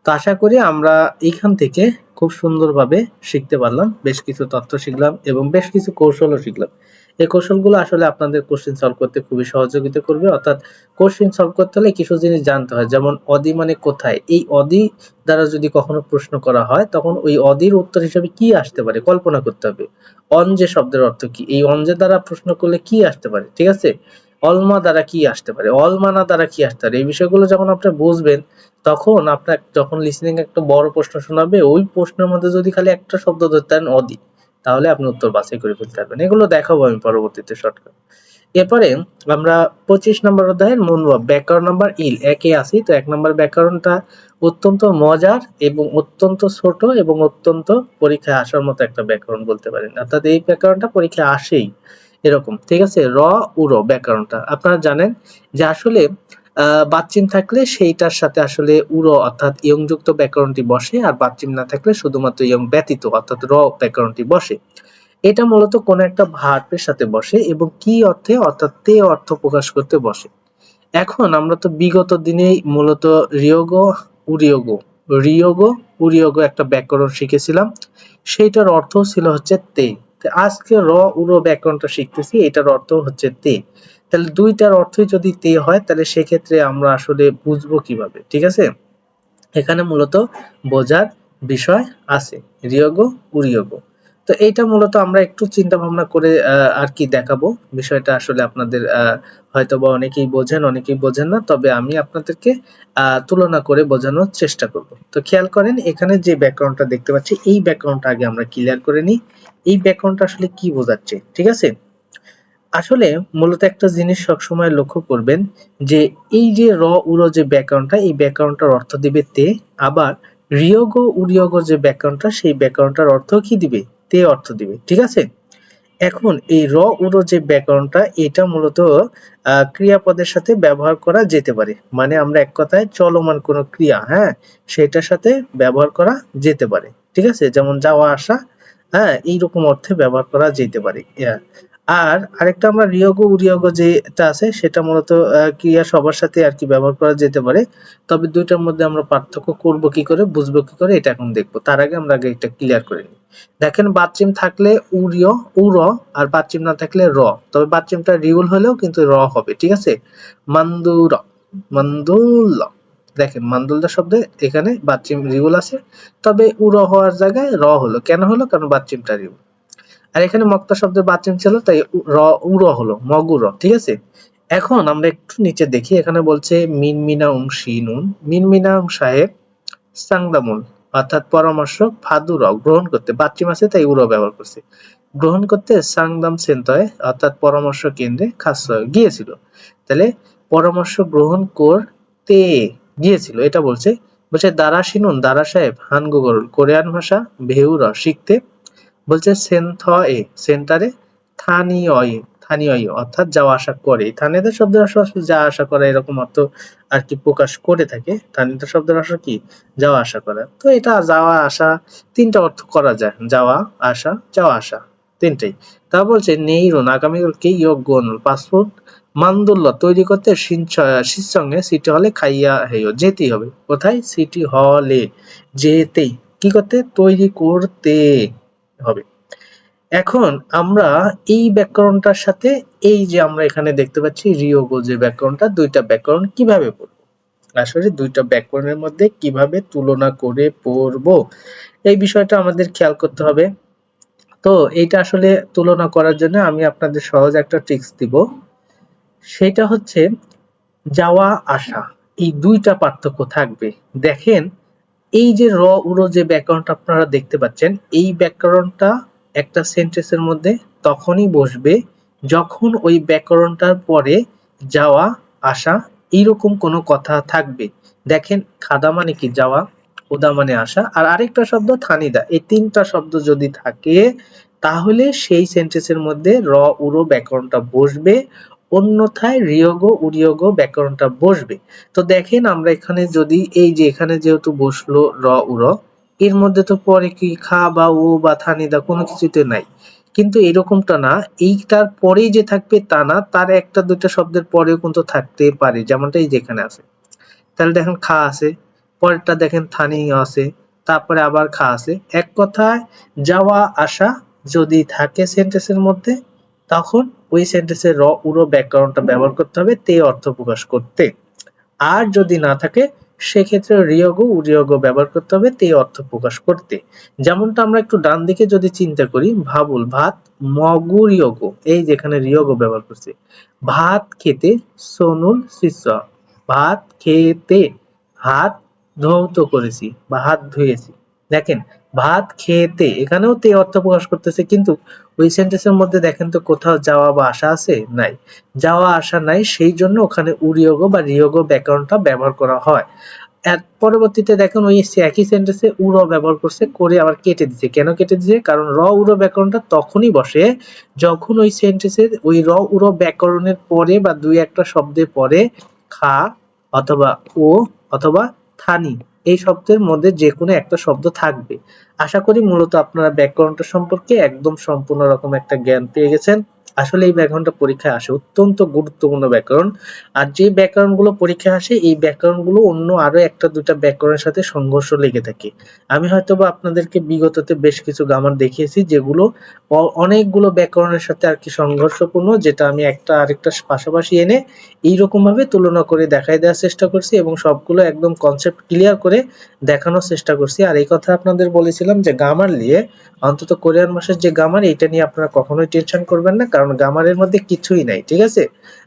A: তো আশা করি আমরা এইখান থেকে খুব সুন্দরভাবে শিখতে পারলাম, বেশ কিছু তথ্য শিখলাম এবং বেশ কিছু কৌশলও শিখলাম। এই কৌশলগুলো আসলে আপনাদের কোশ্চেন সলভ করতে খুবই সহযোগিতা করবে। অর্থাৎ কোশ্চেন সলভ করতে হলে কিছু জিনিস জানতে হয়, যেমন অদি মানে কোথায়, এই অদি দ্বারা যদি কখনো প্রশ্ন করা হয় তখন ওই অদির উত্তর হিসেবে কি আসতে পারে কল্পনা করতে হবে। অন যে শব্দের অর্থ কি, এই অন যে দ্বারা প্রশ্ন করলে কি আসতে পারে। ঠিক আছে? অলমা দ্বারা কি আসতে পারে, অলমানা দ্বারা কি আসতে পারে, এই বিষয়গুলো যখন আপনি বুঝবেন তখন আপনার যখন লিসেনিং একটা বড় প্রশ্ন শোনাবে ওই প্রশ্নের মধ্যে যদি খালি একটা শব্দ ধরতেন অদি, তাহলে আপনি উত্তর বাছাই করে ফেলতে পারবেন। এগুলো দেখাবো আমি পরবর্তীতে শর্টকাট। এরপরে আমরা 25 নম্বর অধ্যায়ের মূল ব্যাকরণ নাম্বার ইল একে আসি। তো 1 নম্বর ব্যাকরণটা অত্যন্ত মজার এবং অত্যন্ত ছোট এবং অত্যন্ত পরীক্ষায় আসার মতো একটা ব্যাকরণ বলতে পারেন, অর্থাৎ এই ব্যাকরণটা পরীক্ষায় আসেই এরকম, ঠিক আছে। র উর ব্যাকরণটা আপনারা জানেন যে আসলে বাচ্চিম থাকলে সেইটার সাথে আসলে উর অর্থাৎ ইয়ং যুক্ত ব্যাকরণটি বসে, আর বাচ্চিম না থাকলে শুধুমাত্র ইয়ং ব্যতীত অর্থাৎ র ব্যাকরণটি বসে। এটা মূলত কোন একটা ভার্বের সাথে বসে এবং কি অর্থে, অর্থাৎ তে অর্থ প্রকাশ করতে বসে। এখন আমরা তো বিগত দিনেই মূলত রিয়োগো একটা ব্যাকরণ শিখেছিলাম, সেইটার অর্থ ছিল হচ্ছে তে। আজকে র উরো ব্যাকরণটা শিখতেছি, এটার অর্থ হচ্ছে তে। তাহলে দুইটার অর্থই যদি তে হয় তাহলে সেক্ষেত্রে আমরা আসলে বুঝবো কিভাবে, ঠিক আছে। এখানে মূলত বোঝার বিষয় আছে রিয়োগো উরিয়োগো। তো এইটা মূলত আমরা একটু চিন্তা ভাবনা করে আর কি দেখাবো বিষয়টা, আসলে আপনাদের হয়তোবা অনেকেই বোঝেন অনেকেই বোঝেন না, তবে আমি আপনাদেরকে তুলনা করে বোঝানোর চেষ্টা করব। তো খেয়াল করেন এখানে যে ব্যাকরণটা দেখতে পাচ্ছি, এই ব্যাকরণটা আগে আমরা ক্লিয়ার করে নিই। এই ব্যাকরণটা আসলে কি বোঝাচ্ছে, ঠিক আছে। আসলে মূলত একটা জিনিস সবসময় লক্ষ্য করবেন যে এই যে র উরো যে ব্যাকরণটা, এই ব্যাকরণটার অর্থ দিবে তে, আবার রিয়োগো উরিয়োগো যে ব্যাকরণটা, সেই ব্যাকরণটার অর্থ কি দিবে, তে অর্থ দিবে, ঠিক আছে। এখন এই র উরো যে ব্যাকরণটা, এটা মূলত ক্রিয়াপদের সাথে ব্যবহার করা যেতে পারে, মানে আমরা এক কথায় চলমান কোনো ক্রিয়া, হ্যাঁ, সেটার সাথে ব্যবহার করা যেতে পারে, ঠিক আছে। যেমন যাওয়া আসা, হ্যাঁ, এইরকম অর্থে ব্যবহার করা যেতে পারে। আর আরেকটা আমরা রিয়োগো উরিয়োগো যেটা আছে সেটা মূলত ক্রিয়া সবার সাথে আর কি ব্যবহার করা যেতে পারে, তবে দুইটার মধ্যে আমরা পার্থক্য করব কি করে, বুঝবো কি করে, এটা এখন দেখবো। তার আগে আমরা আগে এটা ক্লিয়ার করে নিই। দেখেন বাচ্চিম থাকলে উর, আর বাচ্চিম না থাকলে র, তবে বাচ্চিমটা রিউল হলেও কিন্তু র হবে, ঠিক আছে। মান্দুর, মান্দুল, দেখেন মান্দুলদা শব্দে এখানে বাচ্চিম রিউল আছে, তবে উর হওয়ার জায়গায় র হলো, কেন হলো, কারণ বাচ্চিমটা রিউল। আর এখানে মক্তা শব্দের বাচ্চিম ছিল, তাই উর হলো, মগুর, ঠিক আছে। এখন আমরা একটু নিচে দেখি, এখানে বলছে মিনমিনা শিনুন, মিনমিনা সাহেব সাংদামুল, অর্থাৎ পরামর্শ ফাদুর গ্রহণ করতে, বাচ্চিম আছে তাই উর ব্যবহার করছে, গ্রহণ করতে সাংদাম সেন্তয় অর্থাৎ পরামর্শ কেন্দ্রে খাসয় গিয়েছিল। তাহলে পরামর্শ গ্রহণ করতে গিয়েছিল, এটা বলছে। বলছে দারা শিনুন, দারা সাহেব হানগুগল কোরিয়ান ভাষা ভেউর শিখতে, বলছে সেন্থয়ে সেন্টারে স্থানীয় অর্থাৎ যাওয়া আসা করে, থানেদার শব্দের অর্থ আসলে যাওয়া আসা করা, এরকম অর্থ আর কি প্রকাশ করে থাকে। থানেদার শব্দের অর্থ কি, যাওয়া আসা করা। তো এটা যাওয়া আসা তিনটা অর্থ করা যায়, যাওয়া আসা যাওয়া আসা তিনটাই। তা বলছে নেইরন আগামীকালকে যোগ্য পাসপোর্ট মান্দুল্য তৈরি করতে সঙ্গে সিটি হলে খাইয়া হেয় যেতেই হবে। কোথায়, সিটি হলে যেতেই, কি করতে, তৈরি করতে হবে। এখন আমরা এই ব্যাকরণটার সাথে এই যে আমরা এখানে দেখতে পাচ্ছি রিয়োগো যে ব্যাকরণটা, দুইটা ব্যাকরণ কিভাবে পড়বো, আসলে দুইটা ব্যাকরণের মধ্যে কিভাবে তুলনা করে পড়বো, এই বিষয়টা আমাদের খেয়াল করতে হবে। তো এইটা আসলে তুলনা করার জন্য আমি আপনাদের সহজ একটা ট্রিক্স দিব, সেটা হচ্ছে যাওয়া আসা, এই দুইটা পার্থক্য থাকবে। দেখেন এই যে র উরো যে ব্যাকরণটা আপনারা দেখতে পাচ্ছেন, এই ব্যাকরণটা একটা সেন্টেন্সের মধ্যে তখনই বসবে যখন ওই ব্যাকরণটার পরে যাওয়া আসা এইরকম কোনো কথা থাকবে। দেখেন খাদা মানে কি, যাওয়া, ওদা মানে আসা, আর আরেকটা শব্দ থানিদা, এই তিনটা শব্দ যদি থাকে তাহলে সেই সেন্টেন্সের মধ্যে র উরো ব্যাকরণটা বসবে, অন্যথায় রিয়োগো উরিয়োগো ব্যাকরণটা বসবে। তো দেখেন আমরা এখানে যদি এই যে এখানে যেহেতু বসলো র উর, এর মধ্যে তো পরে কি খা বা ও বা থানিদা কোনো কিছুতে নাই, কিন্তু এরকমটা না, এইটার পরেই যে থাকবে তা না, তার একটা দুইটা শব্দের পরেও কিন্তু থাকতে পারে, যেমনটা এই যেখানে আছে। তাহলে দেখেন খা আছে, পরেরটা দেখেন থানি আছে, তারপরে আবার খা আছে। এক কথায় যাওয়া আসা যদি থাকে সেন্টেন্সের মধ্যে, তখন ওই সেন্টেন্সের র উরো ব্যাকরণটা ব্যবহার করতে হবে তে অর্থ প্রকাশ করতে। আর যদি না থাকে সেক্ষেত্রে রিয়োগো উরিয়োগো ব্যবহার করতে হবে তে অর্থ প্রকাশ করতে। যেমনটা আমরা একটু ডান দিকে যদি চিন্তা করি, ভাবুল ভাত মগুরিয়োগো, এই যেখানে রিয়োগো ব্যবহার করছে, ভাত খেতে সোনুল শিষ্য, ভাত খেতে হাত ধৌত করেছি বা হাত ধুয়েছি। দেখেন ভাত খেতে এখানেও তে অর্থ প্রকাশ করতেছে, কিন্তু ওই সেন্টেন্সের মধ্যে দেখেন তো কোথাও যাওয়া বা আসা আছে? নাই। যাওয়া আসা নাই, সেই জন্য ওখানে উরিয়োগ বা রিয়োগ ব্যাকরণটা ব্যবহার করা হয়। এর পরবর্তীতে দেখেন ওই একই সেন্টেন্সে র ব্যবহার করছে, করে আবার কেটে দিচ্ছে। কেন কেটে দিচ্ছে? কারণ র ব্যাকরণটা তখনই বসে যখন ওই সেন্টেন্সের ওই ব্যাকরণের পরে বা দুই একটা শব্দের পরে খা অথবা ও অথবা থানি এই শব্দের মধ্যে যে কোনো একটা শব্দ থাকবে। আশা করি মূলত আপনারা ব্যাকরণটা সম্পর্কে একদম সম্পূর্ণ রকম একটা জ্ঞান পেয়ে গেছেন। আসলে এই ব্যাকরণটা পরীক্ষায় আসে, অত্যন্ত গুরুত্বপূর্ণ ব্যাকরণ। আর যে ব্যাকরণগুলো পরীক্ষায় আসে এই ব্যাকরণগুলো অন্য আরো একটা দুটা ব্যাকরণের সাথে সংঘর্ষ লেগে থাকে। আমি হয়তোবা আপনাদেরকে বিগততে বেশ কিছু গ্রামার দেখিয়েছি যেগুলো অনেকগুলো ব্যাকরণের সাথে আর কি সংঘর্ষপূর্ণ, যেটা আমি একটা আরেকটা পাশাপাশি এনে এইরকম ভাবে তুলনা করে দেখাই দেওয়ার চেষ্টা করছি এবং সবগুলো একদম কনসেপ্ট ক্লিয়ার করে দেখানোর চেষ্টা করছি। আর এই কথা আপনাদের বলেছিলাম যে গ্রামার নিয়ে, অন্তত কোরিয়ান ভাষার যে গ্রামার, এটা নিয়ে আপনারা কখনোই টেনশন করবেন না, কারণ গ্রামারের মধ্যে কিছুই নাই, ঠিক আছে?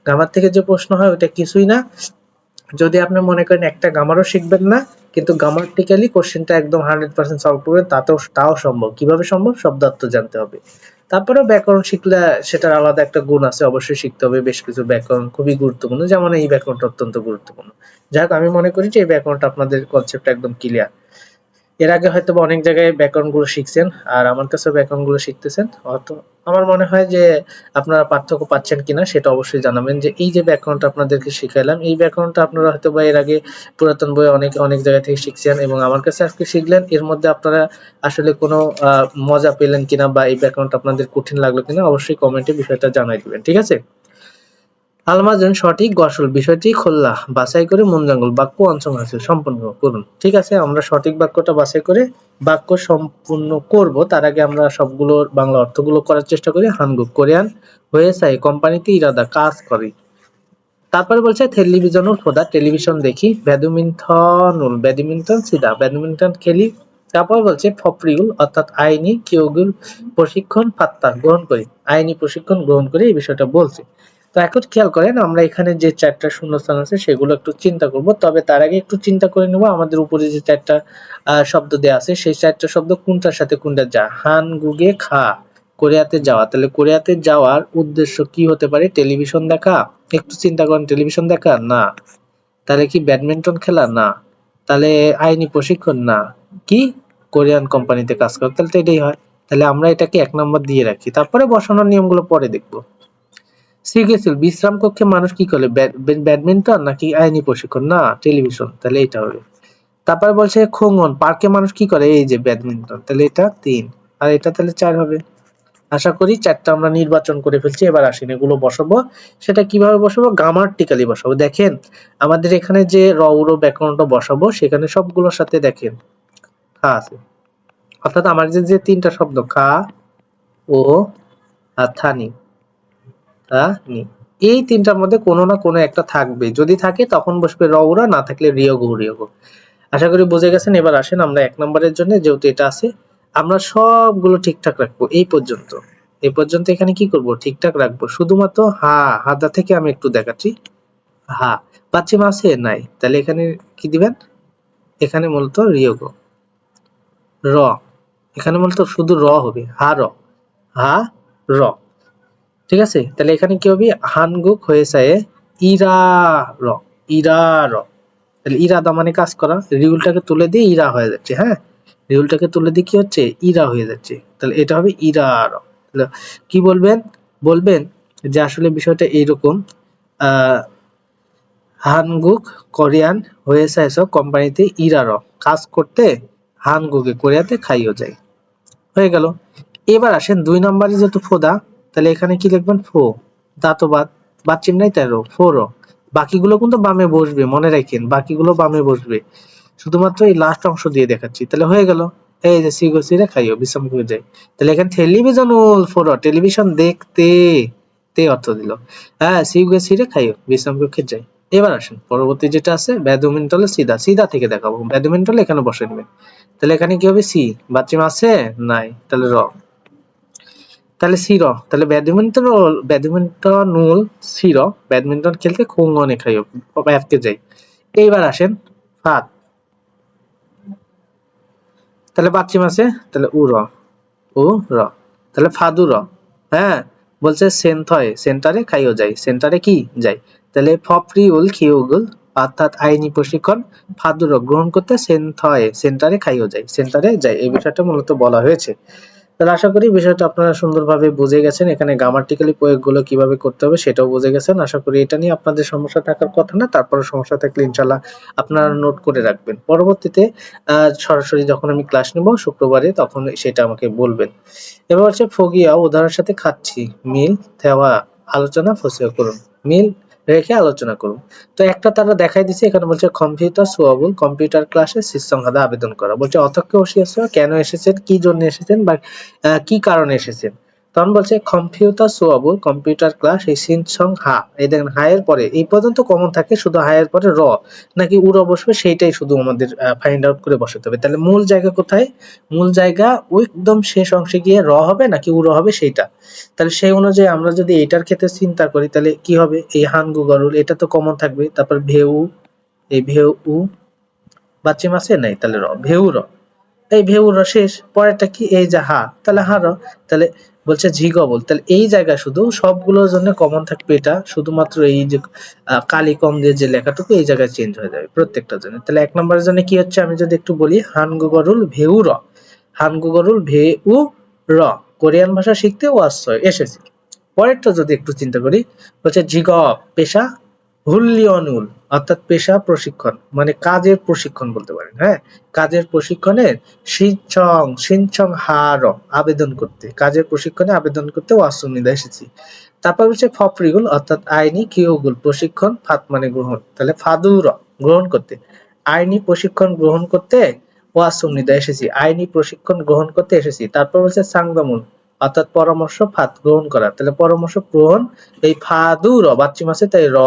A: গ্রামার থেকে যে প্রশ্ন হয় ওটা কিছুই না। যদি আপনি মনে করেন একটা গ্রামারও শিখবেন না কিন্তু গ্রামাটিক্যালি কোশ্চেনটা একদম 100% সলভ করবেন, তাও সম্ভব। কিভাবে সম্ভব? শব্দার্থ জানতে হবে। তারপরেও ব্যাকরণ শিখলে সেটার আলাদা একটা গুণ আছে, অবশ্যই শিখতে হবে। বেশ কিছু ব্যাকরণ খুবই গুরুত্বপূর্ণ, যেমন এই ব্যাকরণটা অত্যন্ত গুরুত্বপূর্ণ। যাই হোক, আমি মনে করি যে এই ব্যাকরণটা আপনাদের কনসেপ্ট একদম ক্লিয়ার। এর আগে হয়তোবা অনেক জায়গায় ব্যাকরণগুলো শিখছেন আর আমার কাছেও ব্যাকরণগুলো শিখতেছেন। হয়তো আমার মনে হয় যে আপনারা পার্থক্য পাচ্ছেন কিনা সেটা অবশ্যই জানাবেন, যে এই যে ব্যাকরণটা আপনাদেরকে শিখাইলাম এই ব্যাকরণটা আপনারা হয়তোবা এর আগে পুরাতন বইয়ে অনেক জায়গা থেকে শিখছেন এবং আমার কাছে আজকে শিখলেন। এর মধ্যে আপনারা আসলে কোনো মজা পেলেন কিনা বা এই ব্যাকরণটা আপনাদের কঠিন লাগলো কিনা অবশ্যই কমেন্টে বিষয়টা জানাই দিবেন, ঠিক আছে? আলমাজন সঠিক গসল বিষয়টি খোল্লা বাছাই করে মূলজাঙ্গল বাক্য অঞ্চল আছে সম্পূর্ণ করুন। ঠিক আছে, আমরা সঠিক বাক্যটা বাছাই করে বাক্য সম্পূর্ণ করব, তার আগে আমরা সবগুলোর বাংলা অর্থগুলো করার চেষ্টা করি। হানগুক কোরিয়ান হয়েসাই কোম্পানিতে ইরাদা কাজ করি। তারপরে বলছে টেলিভিশনুর খোদা টেলিভিশন দেখি, ব্যাডমিন্টন সিধা ব্যাডমিন্টন খেলি। তারপর বলছে ফপ্রিউল অর্থাৎ আইনি কিওগুল প্রশিক্ষণ ফাত্তা গ্রহণ করি, আইনি প্রশিক্ষণ গ্রহণ করে এই বিষয়টা বলছে। তো এখন খেয়াল করেন আমরা এখানে যে চারটা শূন্যস্থান আছে সেগুলো একটু চিন্তা করব, তবে তার আগে একটু চিন্তা করে নেব আমাদের উপরে যে চারটা শব্দ দেওয়া আছে সেই চারটা শব্দ কোনটার সাথে কোনটা যায়। হানগুগে খা কোরিয়াতে যাওয়া, তাহলে কোরিয়াতে যাওয়ার উদ্দেশ্য কি হতে পারে? টেলিভিশন দেখা। একটু চিন্তা করেন, টেলিভিশন দেখা না, তাহলে কি ব্যাডমিন্টন খেলা না, তাহলে আইনি প্রশিক্ষণ না, কি কোরিয়ান কোম্পানিতে কাজ করা, তাহলে তো এটাই হয়। তাহলে আমরা এটাকে 1 নম্বর দিয়ে রাখি, তারপরে বসানোর নিয়মগুলো পরে দেখবো। সিগেছিল বিশ্রাম কক্ষে মানুষ কি করে? ব্যাডমিন্টন নাকি আইনি প্রশিক্ষণ? না, টেলিভিশন, তাহলে এটা হবে। তারপরে বলছে খোঙ্গন পার্কে মানুষ কি করে? এই যে ব্যাডমিন্টন, তাহলে এটা 3 আর এটা তাহলে 4 হবে। আশা করি চারটা আমরা নির্বাচন করে ফেলছি। এবার আসেন এগুলো বসাবো। সেটা কিভাবে বসাবো? গ্রামাটিক্যালি বসাবো। দেখেন আমাদের এখানে যে ব্যাকরণটা বসাবো সেখানে সবগুলোর সাথে দেখেন খা আছে, অর্থাৎ আমার যে তিনটা শব্দ খা ও আর থানি নি, এই তিনটার মধ্যে কোনো না কোনো একটা থাকবে। যদি থাকে তখন বসবে রউরা, না থাকলে রিয়গো। আশা করি বুঝে গেছেন। এবার আসেন আমরা 1 নম্বরের জন্য, যেহেতু এটা আছে আমরা সবগুলো ঠিকঠাক রাখবো এই পর্যন্ত। এই পর্যন্ত এখানে কি করব? ঠিকঠাক রাখবো। শুধুমাত্র হাদা থেকে আমি একটু দেখাচ্ছি। হা পাচ্ছিম আছে নাই, তাহলে এখানে কি দিবেন? এখানে মূলত রিয়গো র, এখানে মূলত শুধু র হবে, হা র। ঠিক আছে, তাহলে এখানে কি হবে? হানগুক হয়েছে ইরা র, ইরা র। তাহলে ইরাদা মানে কাজ করা, রিউলটাকে তুলে দিয়ে ইরা হয়ে যাচ্ছে। হ্যাঁ, রিউলটাকে তুলে দিয়ে কি হচ্ছে? ইরা হয়ে যাচ্ছে। তাহলে এটা হবে ইরা র। তাহলে কি বলবেন? বলবেন যে আসলে বিষয়টা এইরকম, হানগুক কোরিয়ান হয়েছে কোম্পানিতে ইরা র কাজ করতে হানগুকে কোরিয়াতে খাইও যায়। হয়ে গেল। এবার আসেন 2 নম্বরে যেহেতু ফোদা, তাহলে এখানে কি লিখবেন? ফো, দাঁত বাদ চিহ্ন নাই, তাই ফো র। বাকিগুলো কিন্তু বামে বসবে, মনে রাখেন বাকিগুলো বামে বসবে। শুধুমাত্র এই লাস্ট অংশ দিয়ে দেখাচ্ছি, তাহলে হয়ে গেল। এই যে সিগো সিরে খাইও বিশ্রাম করে যায়, তাহলে এখানে টেলিভিশন ফোর টেলিভিশন দেখতে তে অর্থ দিল। হ্যাঁ, সিগো সিরে খাইও বিশ্রাম করে যায়। এবার আসেন পরবর্তী যেটা আছে ব্যাডমিন্টন সিধা থেকে দেখাবো। ব্যাডমিন্টন এখানে বসে নেবেন, তাহলে এখানে কি হবে? সি বাচ্চিম আছে নাই, তাহলে র, তাহলে সি র। তাহলে ব্যাডমিন্টন সি র ব্যাডমিন্টন খেলতে খুব মনে খাইও ব্যাটকে যাই। এইবার আসেন ফাত, তাহলে বাচ্চিম আছে, তাহলে উ র, তাহলে ফাদু র, হ্যাঁ, বলছে সেন্থয় সেন্টারে খাইও যাই, সেন্টারে কি যাই। তাহলে ফপ্রিউল খিউগুল অর্থাৎ আইনি প্রশিক্ষণ ফাদুর গ্রহণ করতে সেন্থয় সেন্টারে খাইও যাই, সেন্টারে যাই, এই বিষয়টা মূলত বলা হয়েছে। তাহলে আশা করি বিষয়টা আপনারা সুন্দরভাবে বুঝে গেছেন, এখানে গ্রামাটিক্যালি প্রয়োগগুলো কিভাবে করতে হবে সেটাও বুঝে গেছেন। আশা করি এটা নিয়ে আপনাদের সমস্যা থাকার কথা না, তারপরে সমস্যা থাকলে ইনশাল্লাহ আপনারা নোট করে রাখবেন। পরবর্তীতে সরাসরি যখন আমি ক্লাস নেব শুক্রবারে তখন সেটা আমাকে বলবেন। এবার হচ্ছে ফগিয়া উদাহরণের সাথে খাচ্ছি, মিল থেওয়া আলোচনা ফসিয়া করুন, মিল রেখে আলোচনা করুন। তো একটা তারা দেখাই দিছে, এখানে বলছে কম্পিউটার সোয়াবুল কম্পিউটার ক্লাসে সিস্টেমহাদা আবেদন করা, বলছে অধ্যক্ষ বসিয়েছে, কেন এসেছেন, কি জন্য এসেছেন বা কি কারণে এসেছেন। তখন বলছে কম্পিউটার সোয়াবুল কম্পিউটার ক্লাস এই সিনসং হা, এই দেখেন হায়ের পরে এই পর্যন্ত কমন থাকে, শুধু হায়ের পরে র নাকি উড়ো বসবে সেইটাই শুধু আমাদের ফাইন্ড আউট করে বসাতে হবে। তাহলে মূল জায়গা কোথায়, মূল জায়গা ওই একদম শেষ অংশে গিয়ে র হবে নাকি উড়ো হবে সেইটা। তাহলে সেই অনুযায়ী আমরা যদি এটার ক্ষেত্রে চিন্তা করি তাহলে কি হবে, এই হানগু গরুল এটা তো কমন থাকবে, তারপর ভেউ, এই ভেউ উ বাচ্চিম আছে নাই, তাহলে র ভেউ র, এই ভেউ র শেষ, পরেরটা কি এই যে হা, তাহলে হা র। তাহলে বলছে ঝিগবল, তাহলে এই জায়গায় শুধু সবগুলোর জন্য কমন থাকবে এটা, শুধুমাত্র এই যে কালি কম দিয়ে যে লেখাটুকু এই জায়গায় চেঞ্জ হয়ে যাবে প্রত্যেকটার জন্য। তাহলে এক নম্বরের জন্য কি হচ্ছে আমি যদি একটু বলি, হানগু গরুল ভেউ র, হানগু গরুল ভেউ র, কোরিয়ান ভাষা শিখতে ওয়াসয় এসেছি। পরেরটা যদি একটু চিন্তা করি, হচ্ছে জিগ পেশা, হুল্লিয়নুল অর্থাৎ পেশা প্রশিক্ষণ মানে কাজের প্রশিক্ষণ বলতে পারেন। হ্যাঁ, কাজের প্রশিক্ষণের সিনচং সিনচং হার আবেদন করতে, কাজের প্রশিক্ষণে আবেদন করতে ওয়াসুমিদা এসেছি। তারপর হচ্ছে ফপ্রিগুল অর্থাৎ আইনি কিউগুল প্রশিক্ষণ, ফাত মানে গ্রহণ, তাহলে ফাদুর গ্রহণ করতে, আইনি প্রশিক্ষণ গ্রহণ করতে ওয়াসুমিদা এসেছি, আইনি প্রশিক্ষণ গ্রহণ করতে এসেছি। তারপর হচ্ছে সাংবামুল অর্থাৎ পরামর্শ ফাত গ্রহণ করা, তাহলে পরামর্শ গ্রহণ, এই ফাদুর বাচ্চি মাসে তাই র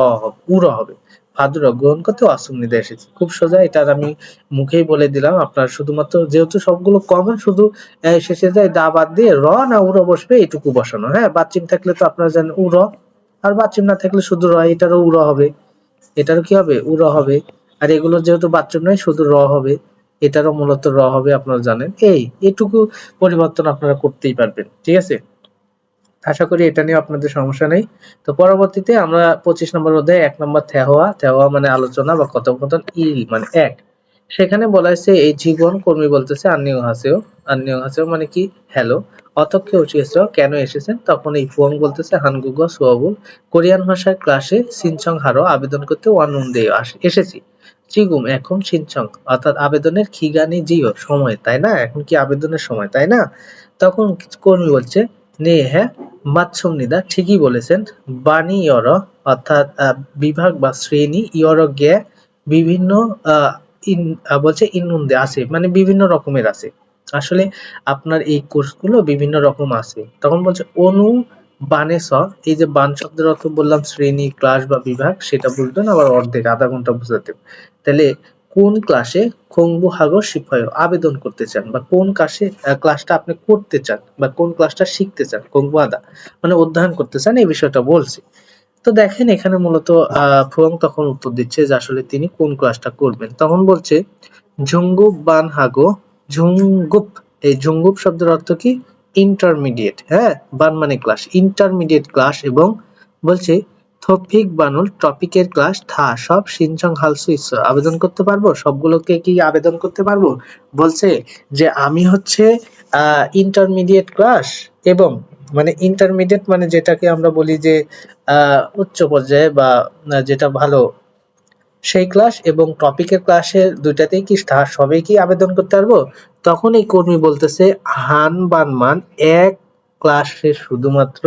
A: উর হবে, ফাদুর গ্রহণ করতে অসুবিধা এসেছে। খুব সোজা, এটা আমি মুখেই বলে দিলাম, আপনার শুধুমাত্র যেহেতু সবগুলো কমন, শুধু শেষে যায় দা বাদ দিয়ে র না উড় বসবে এইটুকু বসানো। হ্যাঁ, বাচ্চিম থাকলে তো আপনারা জানেন উড়, আর বাচ্চিম না থাকলে শুধু র, এটারও উড় হবে, এটারও কি হবে উড় হবে। আর এগুলো যেহেতু বাচ্চম নয় শুধু র হবে, এটারও মূলত র হবে, আপনারা জানেন। এইটুকু পরিবর্তন আপনারা করতেই পারবেন, ঠিক আছে। আশা করি এটা নিয়ে আপনাদের সমস্যা নেই। তো পরবর্তীতে আমরা 25 নম্বর অধ্যায়ে 1 নম্বর থেওয়া, থেওয়া মানে আলোচনা বা কথোপকথন, ইল মানে এক, সেখানে বলা হয়েছে এই জীবন কর্মী বলতেছে আন্নিও হাসেও, আন্নিও হাসেও মানে কি হ্যালো, অতঃ উচিয়েছ কেন এসেছেন, তখন এই ফুয়ং বলতেছে হানগুগ সুয়াবু কোরিয়ান ভাষার ক্লাসে সিনচং হারো আবেদন করতে ওয়ানুনদে এসেছি। চিগুম এখন সিনচং অর্থাৎ আবেদনের খিগানি জিও সময়, তাই না, এখন কি আবেদনের সময় তাই না। তখন কর্মী বলছে নে হ্যাঁ মাতসুমনিদা ঠিকই বলেছেন, বাণী ইয়র অর্থাৎ বিভাগ বা শ্রেণী, ইয়র গে বিভিন্ন বলছে ইনুন্দে আছে মানে বিভিন্ন রকমের আছে, আসলে আপনার এই কোর্সগুলো বিভিন্ন রকম আছে। তখন বলছে অনু বানে স, এই যে বান শব্দের অর্থ বললাম শ্রেণী ক্লাস বা বিভাগ, সেটা বুঝবেন, আবার অর্ধেক আধা ঘন্টা বুঝাতে। তাহলে কোন ক্লাসে খংবু হাগো শিফায় আবেদন করতে চান, বা কোন ক্লাসে ক্লাসটা আপনি করতে চান বা কোন ক্লাসটা শিখতে চান, খংবু আদা মানে অধ্যয়ন করতে চান, এই বিষয়টা বলছি। তো দেখেন এখানে মূলত ফুয়ং তখন উত্তর দিচ্ছে যে আসলে তিনি কোন ক্লাসটা করবেন। তখন বলছে ঝুঙ্গুপ বান হাগো, ঝুঙ্গুপ, এই ঝুঙ্গুপ শব্দের অর্থ কি ইন্টারমিডিয়েট, হ্যাঁ, বান মানে ক্লাস, ইন্টারমিডিয়েট ক্লাস, এবং বলছে থপিক বানুল টপিকের ক্লাস থা সব সিনচং হালসু ইচ্ছা আবেদন করতে পারবো, সবগুলোকে কি আবেদন করতে পারবো। বলছে যে আমি হচ্ছে ইন্টারমিডিয়েট ক্লাস, এবং মানে ইন্টারমিডিয়েট মানে যেটাকে আমরা বলি যে উচ্চ পর্যায়ে বা যেটা ভালো সেই ক্লাস, এবং টপিকের ক্লাসে দুইটাতেই কি সবাই কি আবেদন করতে পারবো। তখন এই কর্মী বলতেছে হান বানমান এক ক্লাসে শুধুমাত্র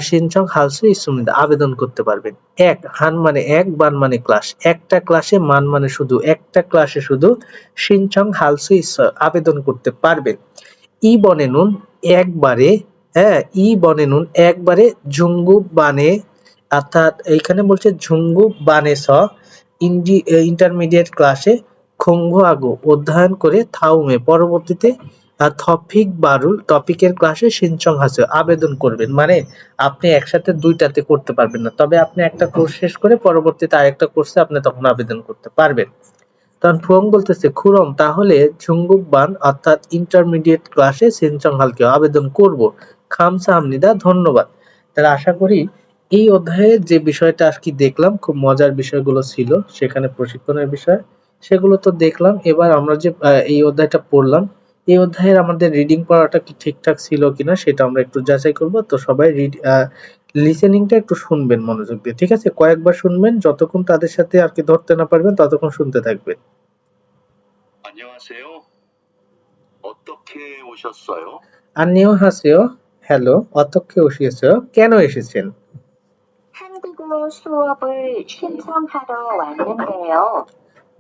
A: সিনচং হালসু ইসুমিদা আবেদন করতে পারবেন। এক হান মানে এক, বান মানে ক্লাস, একটা ক্লাসে, মান মানে শুধু, একটা ক্লাসে শুধু সিনচং হালসু আবেদন করতে পারবেন। ই বনে নুন একবারে, হ্যাঁ, ই বনে নুন একবারে ঝুঙ্গু বানে, অর্থাৎ এইখানে বলছে ঝুঙ্গু বানে স ইন্টারমিডিয়েট ক্লাসে খংভু আগো অধ্যয়ন করে থাউমে পরবর্তীতে থপিক বারুল টপিকের ক্লাসে সিনচং হাসে আবেদন করবেন। মানে আপনি একসাথে দুইটাতে করতে পারবেন না, তবে আপনি একটা কোর্স শেষ করে পরবর্তীতে আরেকটা কোর্সে আপনি তখন আবেদন করতে পারবেন। তখন ফুয়ং বলতেছে খুরম তাহলে ঝুঙ্গুক বান অর্থাৎ ইন্টারমিডিয়েট ক্লাসে সিনচং হালকে আবেদন করব। খামসাহামনিদা ধন্যবাদ। তাহলে আশা করি এই অধ্যায়ে যে বিষয়টা আজকে দেখলাম খুব মজার বিষয়গুলো ছিল সেখানে প্রশিক্ষণের বিষয় সেগুলো তো দেখলাম। এবার আমরা যে এই অধ্যায়টা পড়লাম এই অধ্যায়ের আমাদের রিডিং পড়াটা কি ঠিকঠাক ছিল কিনা সেটা আমরা একটু যাচাই করব। তো সবাই লিসেনিংটা একটু শুনবেন মনোযোগ দিয়ে, ঠিক আছে? কয়েকবার শুনবেন, যতক্ষণ তাদের সাথে আর কি ধরতে না পারবেন ততক্ষণ শুনতে থাকবেন।
B: 안녕하세요. 어떻게 오셨어요?
A: 안녕하세요. হ্যালো, 어떻게 오셨어요? কেন এসেছেন?
C: 한국어 수업을 신청하러 왔는데요.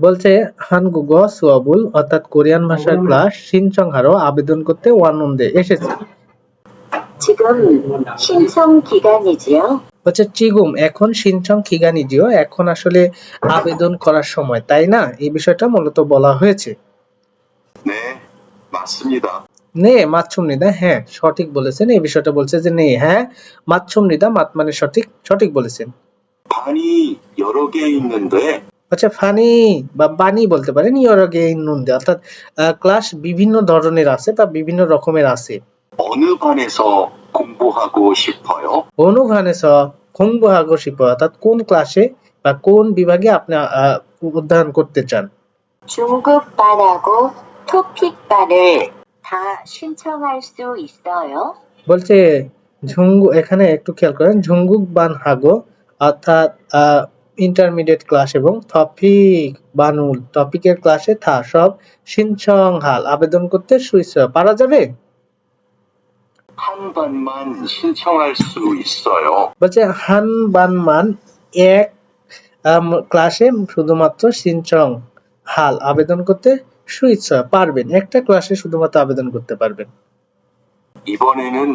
A: বলছে 한국어 수업을 অর্থাৎ কোরিয়ান ভাষার ক্লাস 신청하러 আবেদন করতে 왔는데 এসেছে।
C: 지금 신청 기간이지요?
A: বলছে 지금 এখন 신청 기간이지요, এখন আসলে আবেদন করার সময়, তাই না? এই বিষয়টা মূলত বলা হয়েছে।
B: 네, 맞습니다.
A: 네, 맞습니다. হ্যাঁ, সঠিক বলেছেন। এই বিষয়টা বলছে যে 네, হ্যাঁ, 맞습니다। মাত মানে সঠিক, সঠিক বলেছেন।
B: 반이 여러 개 있는데
A: আচ্ছা, ফানি বা বানি বলতে পারেন, 여러 개 있는데 অর্থাৎ ক্লাস বিভিন্ন ধরনের আছে বা বিভিন্ন রকমের আছে।
B: 어느 반에서 공부하고 싶어요?
A: 어느 반에서 공부하고 싶어요? অর্থাৎ কোন ক্লাসে বা কোন বিভাগে আপনি অধ্যয়ন করতে চান?
C: 중급반하고 토픽반을 다 신청할 수 있어요?
A: বলছে এখানে একটু খেয়াল করেন, ঝুঙ্গুক হাগো অর্থাৎ ইন্টারমিডিয়েট ক্লাস এবং টপিক বানুল টপিকের ক্লাসে সব 신청 হাল আবেদন করতে পারা যাবে।
B: 한 반만 신청할 수 있어요.
A: বলছে হান বানমান এক ক্লাসে শুধুমাত্র 신청 হাল আবেদন করতে পারবেন, একটা ক্লাসে শুধুমাত্র আবেদন করতে পারবেন।
B: 이번에는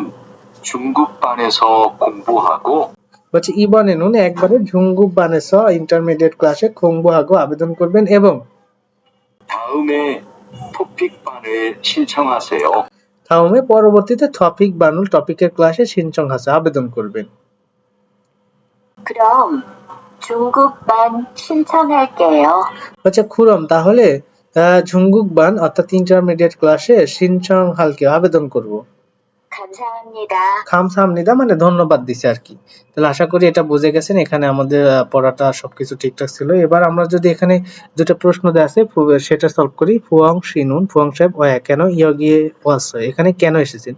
B: 중급반에서 공부하고
A: বলছে 이번에는 একবারে 중급반에서 ইন্টারমিডিয়েট ক্লাসে 공부하고 আবেদন করবেন এবং
B: 다음에 토픽반을 신청하세요.
A: 다음에 পরবর্তীতে টপিক বানুল টপিকের ক্লাসে 신청하서 আবেদন করবেন।
C: 그럼 중급반 신청할게요.
A: বলছে খুরম তাহলে ঝুঙ্গুকবান অর্থাৎ ইন্টারমিডিয়েট ক্লাসে 신청할게 আবেদন করব।
C: 감사합니다.
A: খামসাহামনিদা মানে ধন্যবাদ দিছে আর কি। তাহলে আশা করি এটা বুঝে গেছেন। এখানে আমাদের পড়াটা সবকিছু ঠিকঠাক ছিল। এবার আমরা যদি এখানে দুটো প্রশ্ন দেয়া আছে সেটা সলভ করি। ফুয়াং শিনুন, ফুয়াং সাহেব কেন ইয়গিয়ে ওয়াসয়, এখানে কেন এসেছেন?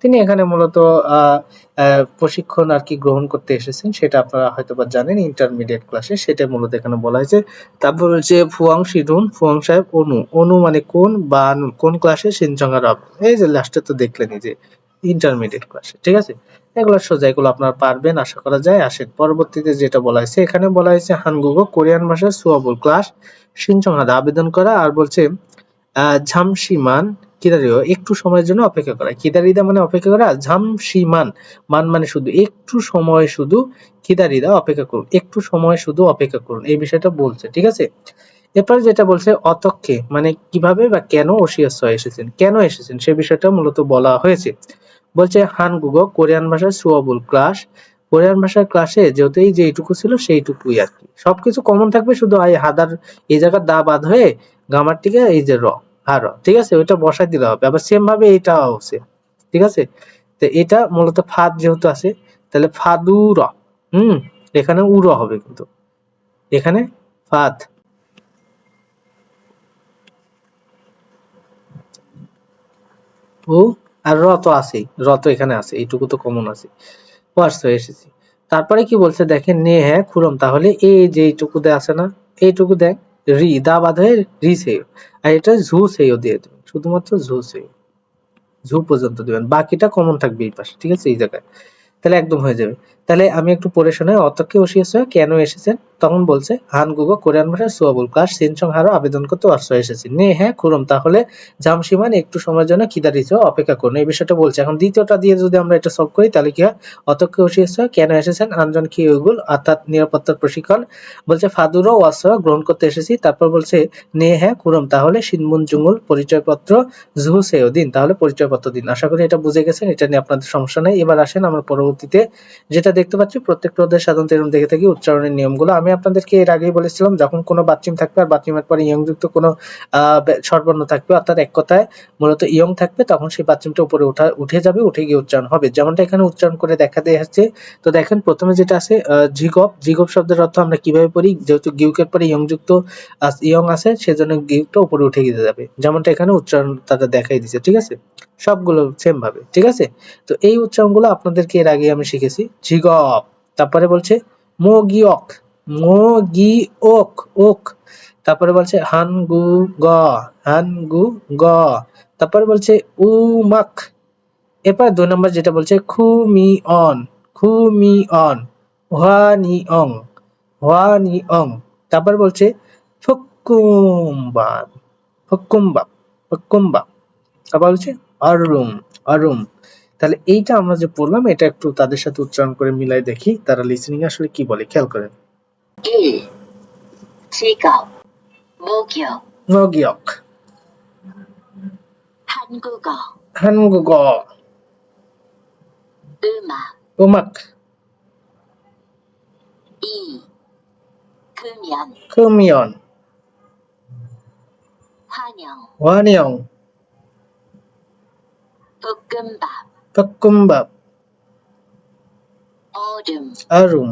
A: তিনি এখানে মূলত প্রশিক্ষণ আর কি গ্রহণ করতে এসেছেন, সেটা আপনারা হয়তোবা জানেন ইন্টারমিডিয়েট ক্লাসে, সেটা মূলত এখানে বলা হয়েছে। তারপর বলছে ফুয়াং শিনুন, ফুয়াং সাহেব অনু মানে কোন, বা কোন ক্লাসে 신청하러, এই যে লাস্টে তো দেখলেনই যে ইন্টারমিডিয়েট ক্লাসে, ঠিক আছে? এগুলো সোজা, এগুলো আপনারা পারবেন আশা করা যায়। আসেন পরবর্তীতে যেটা বলা হয়েছে, এখানে বলা হয়েছে হানগুগো কোরিয়ান ভাষার সুয়াবুল ক্লাস 신청하다 আবেদন করা, আর বলছে 잠시만 기다려 একটু সময়ের জন্য অপেক্ষা করা। 기다리다 মানে অপেক্ষা করা, 잠시만 মান মানে শুধু, একটু সময় শুধু, 기다리다 অপেক্ষা করুন, একটু সময় শুধু অপেক্ষা করুন, এই বিষয়টা বলছে, ঠিক আছে? এরপর যেটা বলছে অতক্ষে মানে কিভাবে বা কেন ওশিয়াসয় এসেছেন, কেন এসেছেন সে বিষয়টা মূলত বলা হয়েছে। বলছে হানগুগো কোরিয়ান ভাষার সুয়াবুল ক্লাস, কোরিয়ান ভাষার ক্লাসে যেহেতু এই যে এইটুকু ছিল সেইটুকুই আর কি, সবকিছু কমন থাকবে, শুধু হাদার এই জায়গার দা বাদ হয়ে গামার টিকে এই যে র, ঠিক আছে? ওইটা বসাই দিলে হবে। আবার সেম ভাবে এইটাও আছে, ঠিক আছে? তো এটা মূলত ফাদ যেহেতু আছে তাহলে ফাদু র, এখানে উর হবে, কিন্তু এখানে ফাদ। ও আর র তো আছেই, র তো এখানে আছে, এইটুকু তো কমন আছে, ওয়ার্স হয়ে এসেছি। তারপরে কি বলছে দেখেন, নে হ্যাঁ খুরম তাহলে এই যে এইটুকুতে আছে না, এইটুকু দেখ রি দা বাদ হয়ে রি সেও, আর এটা ঝু সেও দিয়ে দেবেন, শুধুমাত্র ঝু সেও, ঝু পর্যন্ত দিবেন, বাকিটা কমন থাকবে এই পাশে, ঠিক আছে? এই জায়গায় তাহলে একদম হয়ে যাবে। তাহলে আমি একটু পড়ে শোনাই, অতকে ওশিয়াসয় কেন এসেছেন? তখন বলছে হানগুগো কোরিয়ান ভাষার সুয়াবুল ক্লাস 신청하러 আবেদন করতে ওয়ার্স এসেছি। নে হ্যাঁ খুরম তাহলে 잠시만 একটু সময়ের জন্য 기다리죠 অপেক্ষা করুন, এই বিষয়টা বলছে। এখন দ্বিতীয়টা দিয়ে যদি আমরা এটা সলভ করি তাহলে কি হয়, অতকে ওশিয়াসয় কেন এসেছেন, আনজন কি ওইগুল অর্থাৎ নিরাপত্তার প্রশিক্ষণ, বলছে ফাদুরো ওয়াসরা গ্রহণ করতে এসেছি। তারপর বলছে নে হ্যাঁ খুরম তাহলে শিনমুন জুঙ্গুল পরিচয়পত্র জুহু সেও দিন, তাহলে পরিচয়পত্র দিন। আশা করি এটা বুঝে গেছেন, এটা নিয়ে আপনাদের সমস্যা নেই। এবার আসেন আমরা পরবর্তী পরবর্তীতে যেটা দেখতে পাচ্ছি প্রত্যেকটা অধ্যায় সাধারণত এরকম দেখে থাকি উচ্চারণের নিয়মগুলো। আমি আপনাদেরকে এর আগেই বলেছিলাম যখন কোনো বাচ্চিম থাকবে আর বাচ্চিমের পরে ইয়ংযুক্ত কোনো স্বরবর্ণ থাকবে অর্থাৎ এক কথায় মূলত ইয়ং থাকবে তখন সেই বাচ্চিমটা উপরে উঠে যাবে, উঠে গিয়ে উচ্চারণ হবে, যেমনটা এখানে উচ্চারণ করে দেখা যাচ্ছে। তো দেখেন প্রথমে যেটা আছে জিগপ, জিগপ শব্দের অর্থ আমরা কিভাবে পড়ি, যেহেতু গিউকের পরে ইয়ংযুক্ত ইয়ং আছে সেজন্য গিউকটা উপরে উঠে গিয়ে যাবে, যেমনটা এখানে উচ্চারণ তারা দেখাই দিচ্ছে। ঠিক আছে, সবগুলো সেম ভাবে। ঠিক আছে, তো এই উচ্চারণগুলো আপনাদেরকে এর আগে আমি শিখেছি। জিগপ, তারপরে বলছে মোগিওক, মোগিওক ওক, তারপরে বলছে হানগু গ, হানগু গ, তারপরে বলছে উমাক। এরপর 2 নম্বর যেটা বলছে খুমি অন, খুমি অন, হওয়ানি অং, হওয়ানি অং, তারপর বলছে ফকুম্বা, ফকুম্বা, ফকুম্বা, আবার বলছে অরুম, অরুম। তাহলে এইটা আমরা যে পড়লাম এটা একটু তাদের সাথে উচ্চারণ করে মিলাই দেখি তারা লিসেনিং আসলে কি বলে, খেয়াল করেন।
C: 1. 직업, 목욕,
A: মোগিওক,
C: 한국어,
A: 한국어,
C: 음악.
A: 음악,
C: 2. 금연,
A: 금연,
C: 환영,
A: 환영,
C: 볶음밥,
A: 볶음밥,
C: 얼음.
A: আরুম।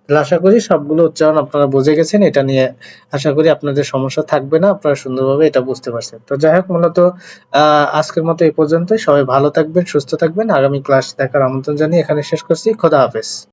A: তাহলে আশা করি সবগুলো উচ্চারণ আপনারা বুঝে গেছেন, এটা নিয়ে আশা করি আপনাদের সমস্যা থাকবে না, আপনারা সুন্দরভাবে এটা বুঝতে পারছেন। তো যাই হোক মূলত আজকের মতো এই পর্যন্ত। সবাই ভালো থাকবেন, সুস্থ থাকবেন, আগামী ক্লাস দেখার আমন্ত্রণ জানিয়ে এখানে শেষ করছি। খোদা হাফেজ।